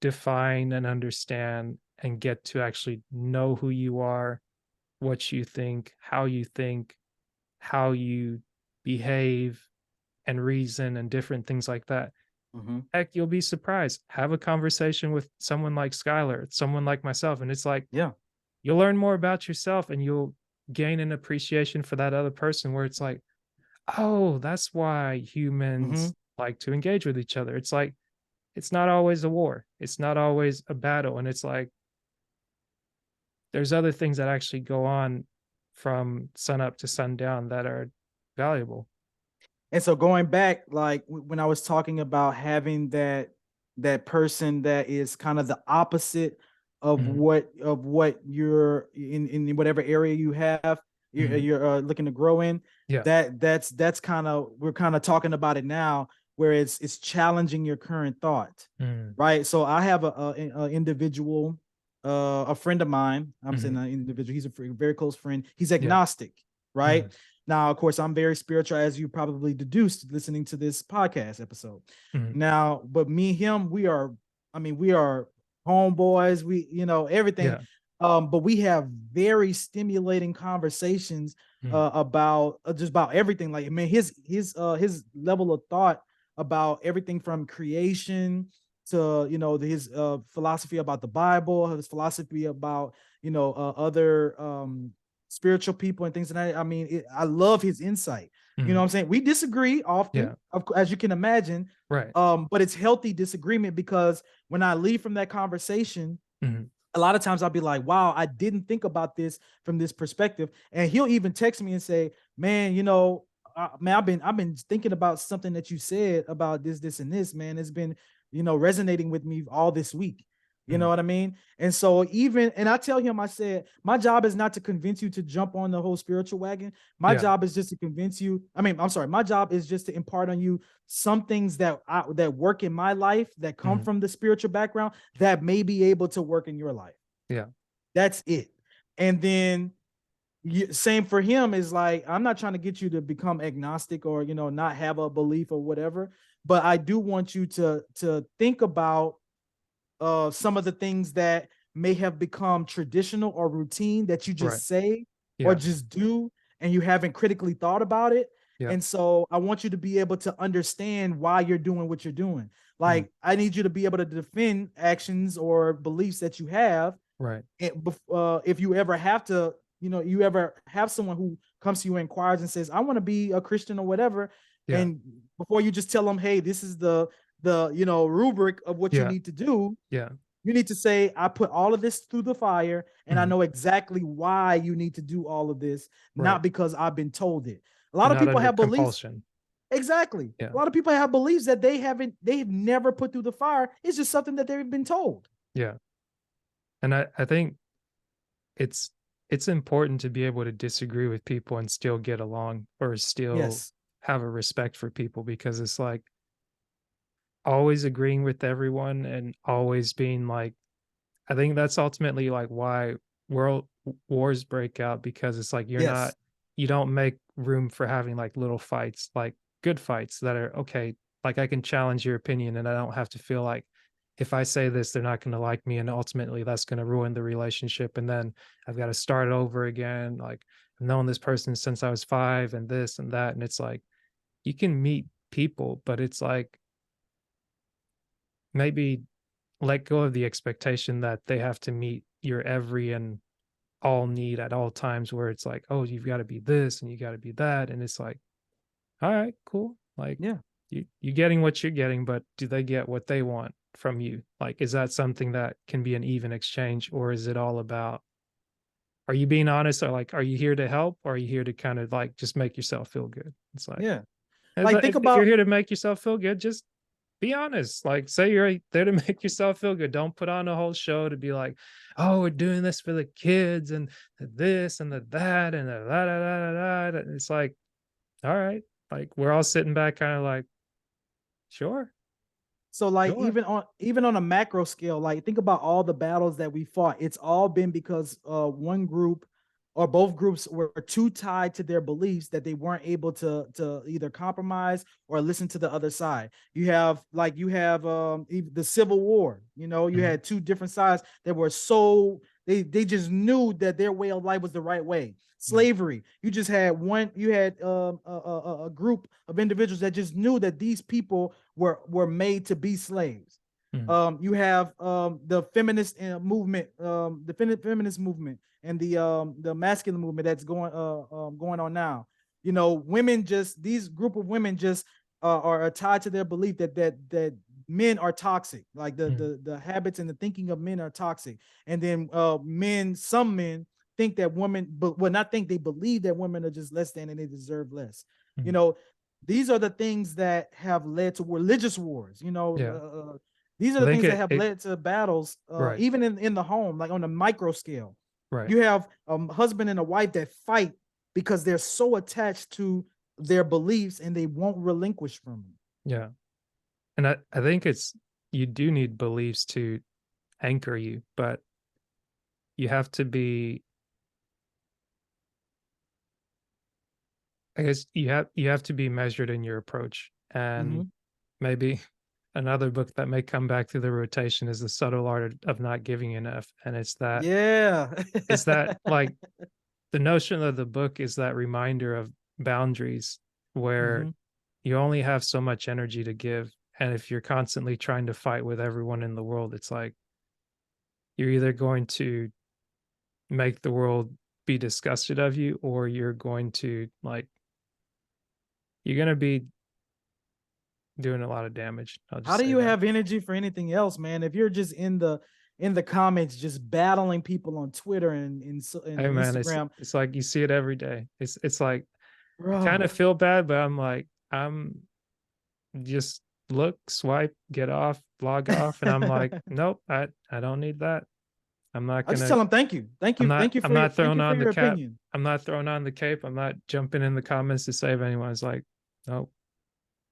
define and understand and get to actually know who you are, what you think, how you behave and reason and different things like that. Hmm. Heck, you'll be surprised. Have a conversation with someone like Skyler, someone like myself, and it's like Yeah. you'll learn more about yourself and you'll gain an appreciation for that other person where it's like, oh, that's why Hmm. humans like to engage with each other. It's like it's not always a war. It's not always a battle. And it's like there's other things that actually go on from sun up to sundown that are valuable. And so going back, like when I was talking about having that person that is kind of the opposite of Mhm. what you're in whatever area you have Mhm. you're looking to grow in. Yeah. That's kind of, we're kind of talking about it now, where it's challenging your current thought, Mhm. right? So I have a individual, a friend of mine. I'm saying Mhm. an individual. He's a very close friend. He's Yeah. agnostic, right? Mhm. Now, of course, I'm very spiritual, as you probably deduced listening to this podcast episode. Mhm. Now, but me and him, we are homeboys. We, everything. Yeah. But we have very stimulating conversations Mhm. about just about everything. Like, I mean, his level of thought about everything from creation to, his philosophy about the Bible, his philosophy about, other spiritual people and things. And I mean, I love his insight. You know Mhm. what I'm saying? We disagree often, Yeah. as you can imagine, Right. but it's healthy disagreement, because when I leave from that conversation, Mhm. a lot of times I'll be like, wow, I didn't think about this from this perspective. And he'll even text me and say, man, man, I've been thinking about something that you said about this, and this, man. It's been, resonating with me all this week. You know Mhm. what I mean? And so and I tell him, I said, my job is not to convince you to jump on the whole spiritual wagon. My Yeah. job is just to convince you. I mean, I'm sorry. My job is just to impart on you some things that work in my life, that come Mhm. from the spiritual background, that may be able to work in your life. Yeah. That's it. And then same for him, is like, I'm not trying to get you to become agnostic or, not have a belief or whatever, but I do want you to think about some of the things that may have become traditional or routine that you Right. just say or Yeah. just do, and you haven't critically thought about it. Yeah. And so I want you to be able to understand why you're doing what you're doing. Mhm. Like, I need you to be able to defend actions or beliefs that you have. Right. If you ever have to, you ever have someone who comes to you and inquires and says, I want to be a Christian or whatever, Yeah. and before you just tell them, hey, this is the rubric of what you Yeah. need to do, Yeah. you need to say, I put all of this through the fire, and I Mhm. know exactly why you need to do all of this, Right. not because I've been told it. A lot And of not people under have beliefs. compulsion. Exactly. A Yeah. lot of people have beliefs that they've never put through the fire. It's just something that they've been told. Yeah. And I think it's it's important to be able to disagree with people and still get along or still Yes. have a respect for people, because it's like always agreeing with everyone and always being like, I think that's ultimately like why world wars break out, because it's like Yes. you don't make room for having like little fights, like good fights that are okay. Like I can challenge your opinion and I don't have to feel like if I say this, they're not going to like me. And ultimately that's going to ruin the relationship. And then I've got to start over again. Like I've known this person since I was 5 and this and that. And it's like you can meet people, but it's like maybe let go of the expectation that they have to meet your every and all need at all times, where it's like, oh, you've got to be this and you got to be that. And it's like, all right, cool. Like Yeah. you getting what you're getting, but do they get what they want from you? Like, is that something that can be an even exchange, or is it all about, are you being honest, or like, are you here to help, or are you here to kind of like just make yourself feel good? It's like, Yeah. Like, think if you're about, here to make yourself feel good, just be honest. Like, say you're there to make yourself feel good. Don't put on a whole show to be like, "Oh, we're doing this for the kids and the this and the that and the da da da da da." It's like, all right, like we're all sitting back, kind of like, sure, so like, sure, even on a macro scale, like, think about all the battles that we fought. It's all been because one group or both groups were too tied to their beliefs that they weren't able to either compromise or listen to the other side. You have the Civil War. You mhm, had two different sides that were so, they just knew that their way of life was the right way. yeah, Slavery, you had a group of individuals that just knew that these people were made to be slaves. mhm, You have the feminist movement, feminist movement, and the masculine movement that's going on now. Women, just these group of women just are tied to their belief that men are toxic, like Mm. the habits and the thinking of men are toxic. And then some men think that women, but well, not think, they believe that women are just less than and they deserve less. You Mm. know, these are the things that have led to religious wars. Yeah. These are I the think things that have it led to battles, right, even in the home, like on a micro scale. right. You have a husband and a wife that fight because they're so attached to their beliefs and they won't relinquish from them. Yeah. And I think it's you do need beliefs to anchor you, but you have to be I guess you have to be measured in your approach. And Mhm. maybe another book that may come back through the rotation is The Subtle Art of Not Giving Enough. And Yeah. it's that like the notion of the book is that reminder of boundaries where Mhm. you only have so much energy to give. And if you're constantly trying to fight with everyone in the world, it's like you're either going to make the world be disgusted of you, or you're going to like you're going to be doing a lot of damage. I'll How just do say you that. have energy for anything else, man? If you're just in the comments, just battling people on Twitter and Hey man, Instagram, it's like you see it every day. It's like I kind of bro. feel bad, but I'm just look, swipe, get off, log off, and I'm like, nope, I don't need that. I'm not I just gonna tell them thank you, I'm not thank throwing you for on the your cap. opinion. I'm not throwing on the cape. I'm not jumping in the comments to save anyone. It's like, nope,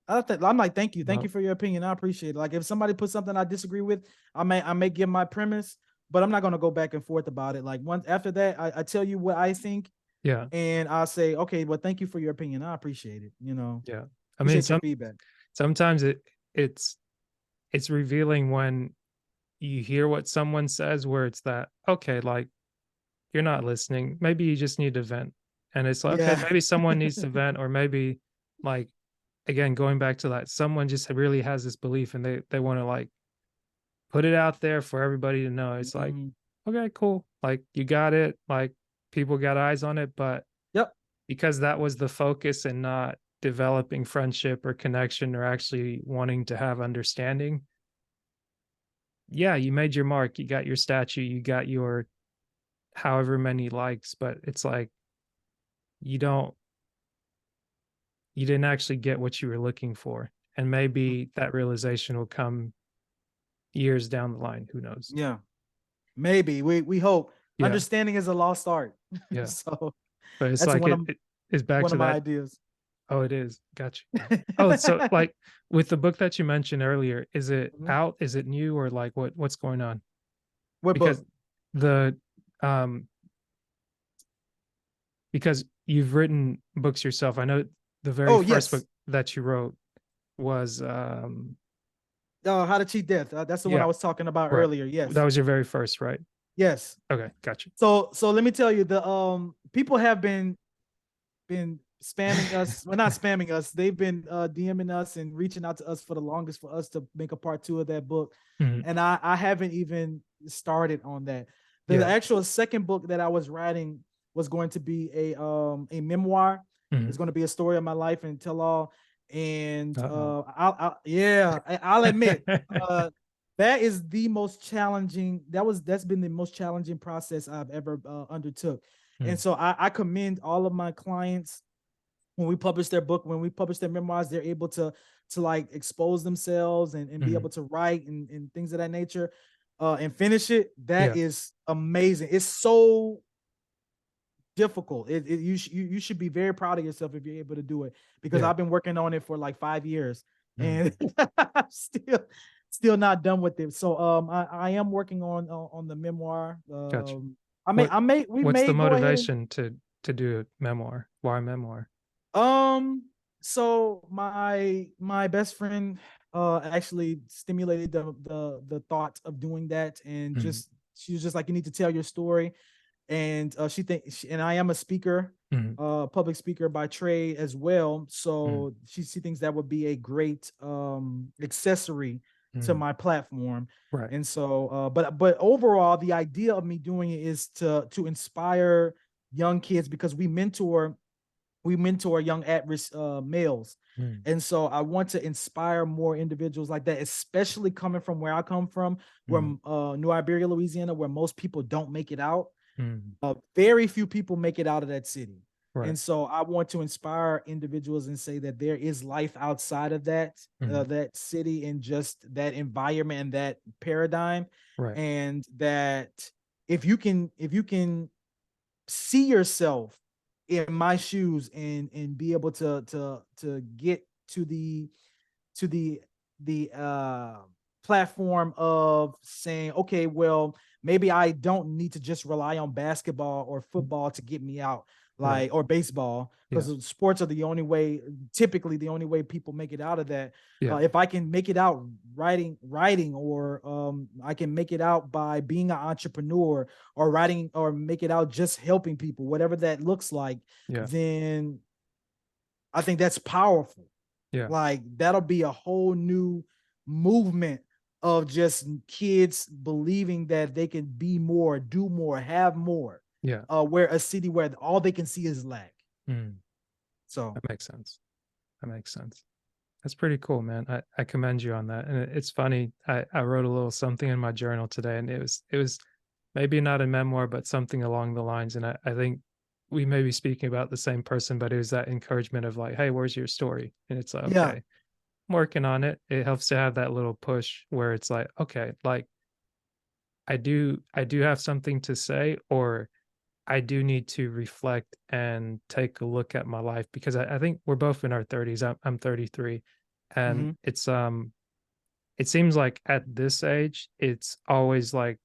I'm like, thank you nope, for your opinion. I appreciate it. Like, if somebody puts something I disagree with, I may give my premise, but I'm not gonna go back and forth about it. Like, once after that, I tell you what I think, yeah, and I'll say, okay, well, thank you for your opinion. I appreciate it. yeah. I mean, Appreciate your feedback. sometimes it's it's revealing when you hear what someone says, where it's that okay, like you're not listening. Maybe you just need to vent, and it's like, okay, Yeah. maybe someone needs to vent, or maybe like again going back to that, someone just really has this belief and they want to like put it out there for everybody to know. It's like, Mhm. okay, cool. Like you got it. Like people got eyes on it, but Yep. because that was the focus and not developing friendship or connection or actually wanting to have understanding. Yeah, you made your mark. You got your statue. You got your however many likes, but it's like you don't, you didn't actually get what you were looking for. And maybe that realization will come years down the line. Who knows? Yeah. Maybe we hope. Yeah. Understanding is a lost art. Yeah. So But it's that's like it is back one to of my that. ideas. Oh, it is. Gotcha. Oh, so like with the book that you mentioned earlier, is it Mhm. out? Is it new, or like what's going on? What Because book? the um because you've written books yourself. I know the very Oh, first book yes. that you wrote was How to Cheat Death. That's the one I yeah, was talking about right. earlier. That Yes. was your very first, right? Yes. Okay, gotcha. So let me tell you, the people have been spamming us. Well, not spamming us. They've been DMing us and reaching out to us for the longest for us to make a part two of that book. Mhm. And I haven't even started on that. The Yeah. actual second book that I was writing was going to be a memoir. It's Mhm. going to be a story of my life and tell all. And Uh-oh. I'll admit, that is the most challenging. That's been the most challenging process I've ever undertook. And Mm. so I commend all of my clients when we publish their book, when we publish their memoirs, they're able to like expose themselves and be able Mhm. to write and things of that nature, and finish it. That Yeah. is amazing. It's so difficult. You should be very proud of yourself if you're able to do it, because Yeah. I've been working on it for like 5 years Mm. and I'm still not done with it. So I am working on the memoir. Gotcha. I What may we what's may the go ahead and motivation to do a memoir? Why memoir? Um, so my best friend actually stimulated the thought of doing that, and Mhm. just she was just like, you need to tell your story. And and I am a speaker, Mhm. public speaker by trade as well. Mhm. So she thinks that would be a great accessory to Mhm. my platform. Right. And so but overall, the idea of me doing it is to inspire young kids, because we mentor we mentor young at-risk males. Mm, And so I want to inspire more individuals like that, especially coming from where I come from, where mm, New Iberia, Louisiana, where most people don't make it out. mm. Very few people make it out of that city. Right. And so I want to inspire individuals and say that there is life outside of Mm, that city and just that environment and that paradigm. right. And that if you can see yourself in my shoes and be able to get to the platform of saying, okay, well, maybe I don't need to just rely on basketball or Mm, football to get me out, right. like, or baseball, Yeah. because sports are the only way, typically the only way people make it out of that. Yeah. If I can make it out writing, or I can make it out by being an entrepreneur, or writing, or make it out just helping people, whatever that looks like, Yeah. then I think that's powerful. Yeah. Like, that'll be a whole new movement of just kids believing that they can be more, do more, have more. Yeah. Where a city where all they can see is lack. Mm, So that makes sense. That makes sense. That's pretty cool, man. I commend you on that. And it's funny. I wrote a little something in my journal today, and it was maybe not a memoir, but something along the lines. And I think we may be speaking about the same person, but it was that encouragement of like, hey, where's your story? And it's like, yeah, okay, I'm working on it. It helps to have that little push where it's like, okay, like I do have something to say, or I do need to reflect and take a look at my life because I think we're both in our 30s. I'm 33, and hmm, it seems like at this age, it's always like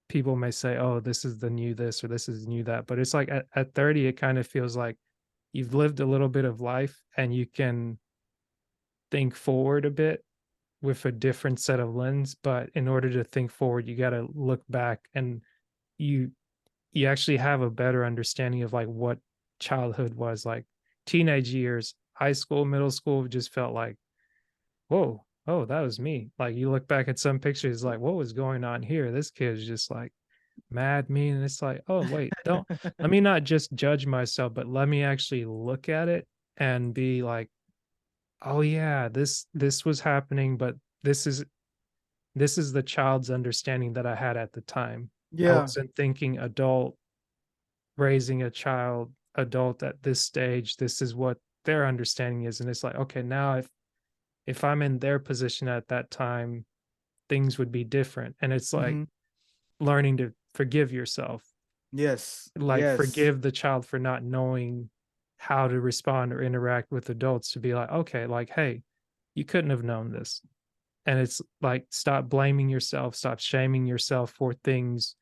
people may say, "Oh, this is the new this or this is the new that," but it's like at 30, it kind of feels like you've lived a little bit of life and you can think forward a bit with a different set of lens. But in order to think forward, you got to look back, and you you actually have a better understanding of like what childhood was like. Teenage years, high school, middle school just felt like, whoa, oh, that was me. Like you look back at some pictures, like, what was going on here? This kid is just like mad mean. And it's like, oh, wait, don't let me not just judge myself, but let me actually look at it and be like, oh yeah, this was happening, but this is this is the child's understanding that I had at the time. I yeah, wasn't thinking adult raising a child adult at this stage. This is what their understanding is. And it's like, okay, now if I'm in their position at that time, things would be different. And it's like hmm, learning to forgive yourself, yes, like yes, forgive the child for not knowing how to respond or interact with adults, to be like, okay, like, hey, you couldn't have known this. And it's like, stop blaming yourself, stop shaming yourself for things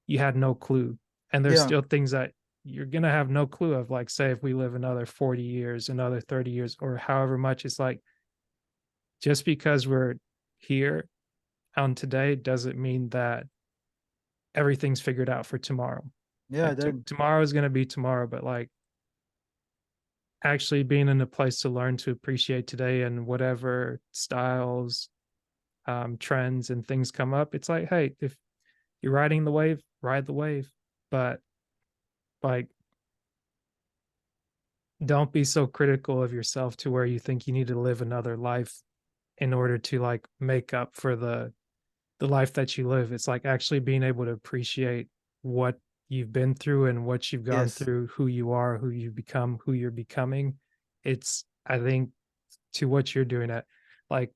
you had no clue. And there's yeah, still things that you're going to have no clue of. Like, say, if we live another 40 years, another 30 years, or however much, it's like, just because we're here on today doesn't mean that everything's figured out for tomorrow. yeah. Like, tomorrow is going to be tomorrow, but like, actually being in a place to learn to appreciate today and whatever styles, trends, and things come up, it's like, hey, if you're riding the wave, ride the wave. But like, don't be so critical of yourself to where you think you need to live another life in order to like make up for the life that you live. It's like actually being able to appreciate what you've been through and what you've gone Yes, through, who you are, who you've become, who you're becoming. It's, I think, to what you're doing at, like,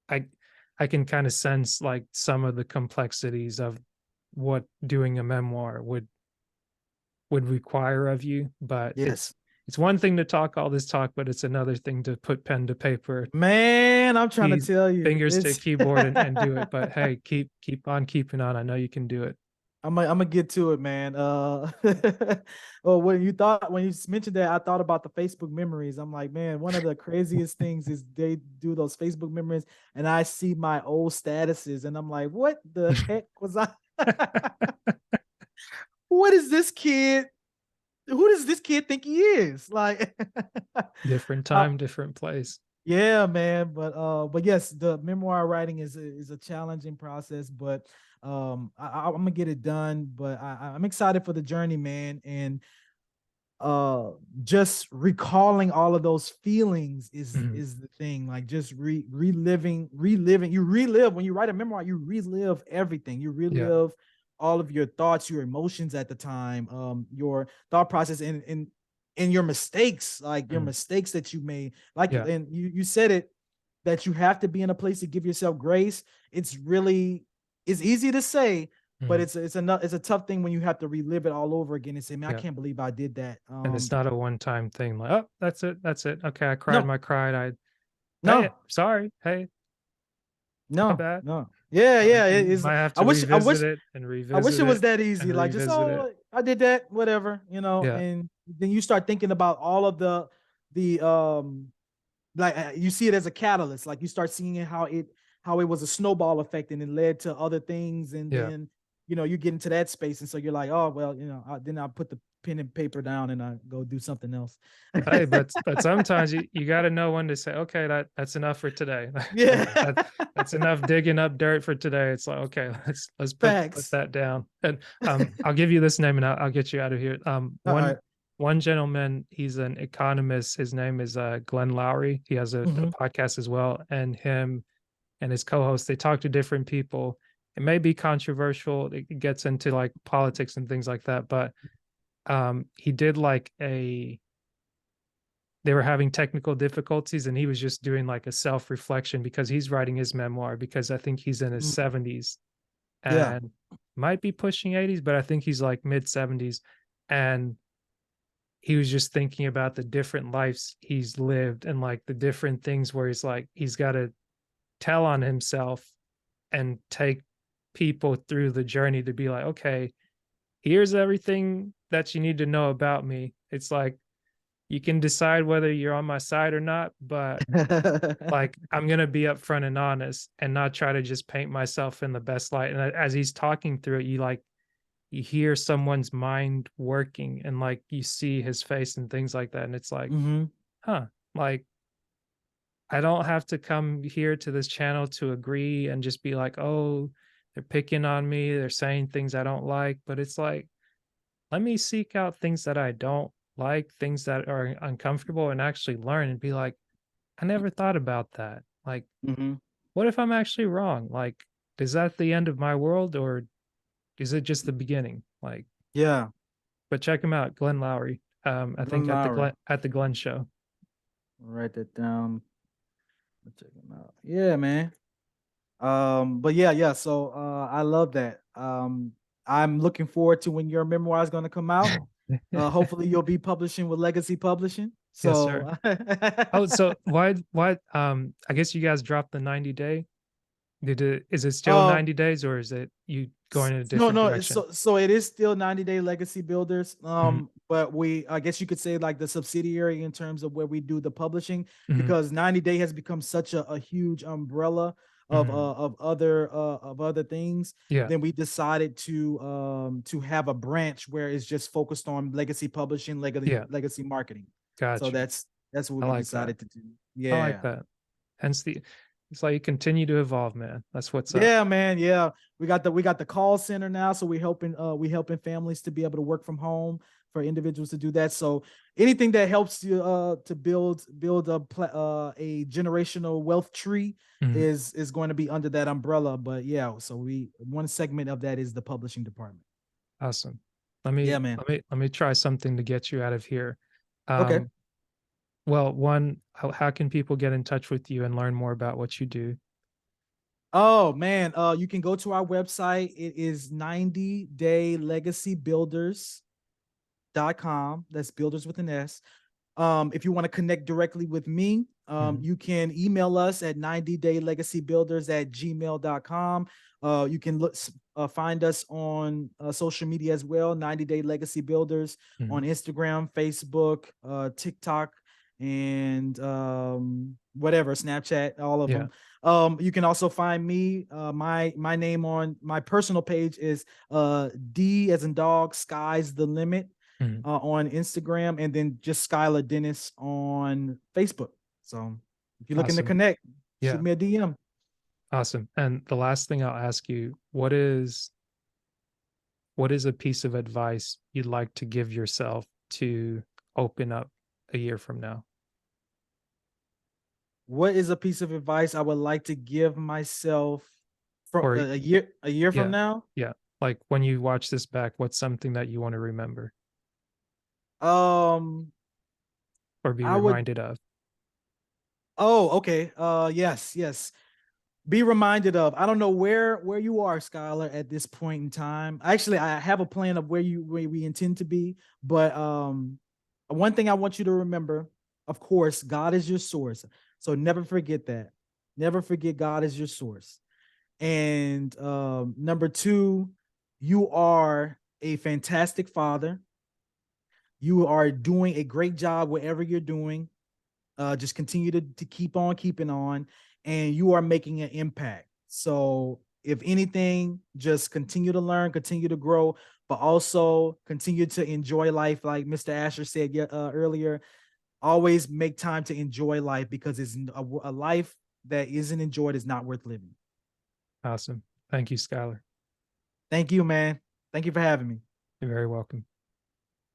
I I can kind of sense like some of the complexities of what doing a memoir would require of you, but yes. it's one thing to talk all this talk, but it's another thing to put pen to paper, Man, I'm trying to keys, tell you, fingers to it's keyboard, and do it. But hey, keep on keeping on. I know you can do it. I'm gonna get to it, man. Well, when you mentioned that, I thought about the Facebook memories. I'm like, man, one of the craziest things is they do those Facebook memories, and I see my old statuses, and I'm like, what the heck was I? What is this kid? Who does this kid think he is? Like, Different uh, time, different place. yeah, man. But yes, the memoir writing is a challenging process, but I'm gonna get it done. But I'm excited for the journey, man. And uh just recalling all of those feelings Mhm. is the thing. Like just reliving, you relive when you write a memoir, you relive everything. You Yeah. relive all of your thoughts, your emotions at the time, your thought process, and your mistakes, like your Mhm. mistakes that you made. Like, Yeah. and you said it, that you have to be in a place to give yourself grace. It's really, it's easy to say, but Mhm. it's a tough thing when you have to relive it all over again and say, man, I Yeah. can't believe I did that. And it's not a one-time thing like, "Oh, that's it, that's it. Okay, I cried No, my cried. Hey, no, sorry. Hey, my no, bad." no. Yeah, Like, yeah. It you is. might have I to wish, I wish, revisit it and I wish revisit it was it that and easy. Like just, revisit it. oh, I did that, whatever, Yeah. and then you start thinking about all of the like you see it as a catalyst. Like you start seeing it, how it was a snowball effect and it led to other things, and Yeah. then you get into that space, and so you're like, oh well, then I put the pen and paper down and I go do something else. Hey, but sometimes you gotta know when to say, "Okay, that's enough for today." Like, Yeah. that's enough digging up dirt for today. It's like, "Okay, let's put Facts. that down." And, I'll give you this name and I'll get you out of here. All right. One gentleman, he's an economist. His name is, Glenn Lowry. He has a Mm-hmm. podcast as well, and him and his co-host, they talk to different people. It may be controversial. It gets into, like, politics and things like that, but, he did, like, a they were having technical difficulties and he was just doing like a self-reflection because he's writing his memoir because I think he's in his Mm. 70s Yeah. and might be pushing 80s, but I think he's like mid 70s. And he was just thinking about the different lives he's lived and like the different things where he's like, he's got to tell on himself and take people through the journey to be like, okay, here's everything that you need to know about me. It's like, you can decide whether you're on my side or not, but like, I'm gonna be upfront and honest and not try to just paint myself in the best light, and as he's talking through it, you hear someone's mind working and, like, you see his face and things like that, and it's like, Mm-hmm. "Huh," like, I don't have to come here to this channel to agree and just be like, "Oh, they're picking on me, they're saying things I don't like," but it's like, let me seek out things that I don't like, things that are uncomfortable, and actually learn and be like, "I never thought about that." Like, Mm-hmm. what if I'm actually wrong? Like, is that the end of my world or is it just the beginning? Like, Yeah. but check him out, Glenn Lowry. I Glenn think Lowry. At the Glenn show. Write that down. Check him out. Yeah, man. But yeah, yeah. So I love that. I'm looking forward to when your memoir is going to come out. Hopefully you'll be publishing with Legacy Publishing. Yes, sir. So Oh, so I guess you guys dropped the 90-day. Did it is it still uh 90 days or is it you going in a no, different no, direction? so it is still 90-day legacy builders. Mhm, But I guess you could say like the subsidiary in terms of where we do the publishing, mhm, because 90-day has become such a huge umbrella mhm. of other things. Yeah, Then we decided to have a branch where it's just focused on legacy publishing, yeah, legacy marketing. So got you. that's what I we like that. decided to do. I like Yeah. that. Hence the it's like you continue to evolve, man. That's what's up. Yeah, man. Yeah. We got the call center now. So we helping families to be able to work from home, for individuals to do that. So anything that helps you to build a generational wealth tree Mhm. is going to be under that umbrella. But yeah, so we one segment of that is the publishing department. Awesome. Yeah, man. Let me try something to get you out of here. Okay. Um, well, one, how can people get in touch with you and learn more about what you do? Oh man, you can go to our website. It is 90daylegacybuilders.com. That's builders with an S. If you want to connect directly with me, Mhm. you can email us at 90daylegacybuilders@gmail.com. You can find us on social media as well, 90 Day Legacy Builders on Mhm. Instagram, Facebook, TikTok, and whatever, Snapchat, all of Yeah. them. You can also find me. My name on my personal page is D as in dog, sky's the limit Mhm. on Instagram, and then just Skyler Dennis on Facebook. So if you're looking to Awesome. connect, shoot Yeah. me a DM. Awesome. And the last thing I'll ask you, what is a piece of advice you'd like to give yourself to open up a year from now? What is a piece of advice I would like to give myself from Or a year from yeah, now? yeah. Like when you watch this back, what's something that you want to remember Um, or be I would. reminded of? Oh, okay. Yes, yes. Be reminded of. I don't know where you are, Skylar, at this point in time. Actually, I have a plan of where we intend to be, but one thing I want you to remember, of course, God is your source. So never forget that. Never forget God is your source. And number two, you are a fantastic father. You are doing a great job wherever you're doing. Just continue to keep on keeping on, and you are making an impact. So, if anything, just continue to learn, continue to grow, but also continue to enjoy life. Like Mr. Asher said earlier, always make time to enjoy life because it's a life that isn't enjoyed is not worth living. Awesome. Thank you, Skylar. Thank you, man. Thank you for having me. You're very welcome.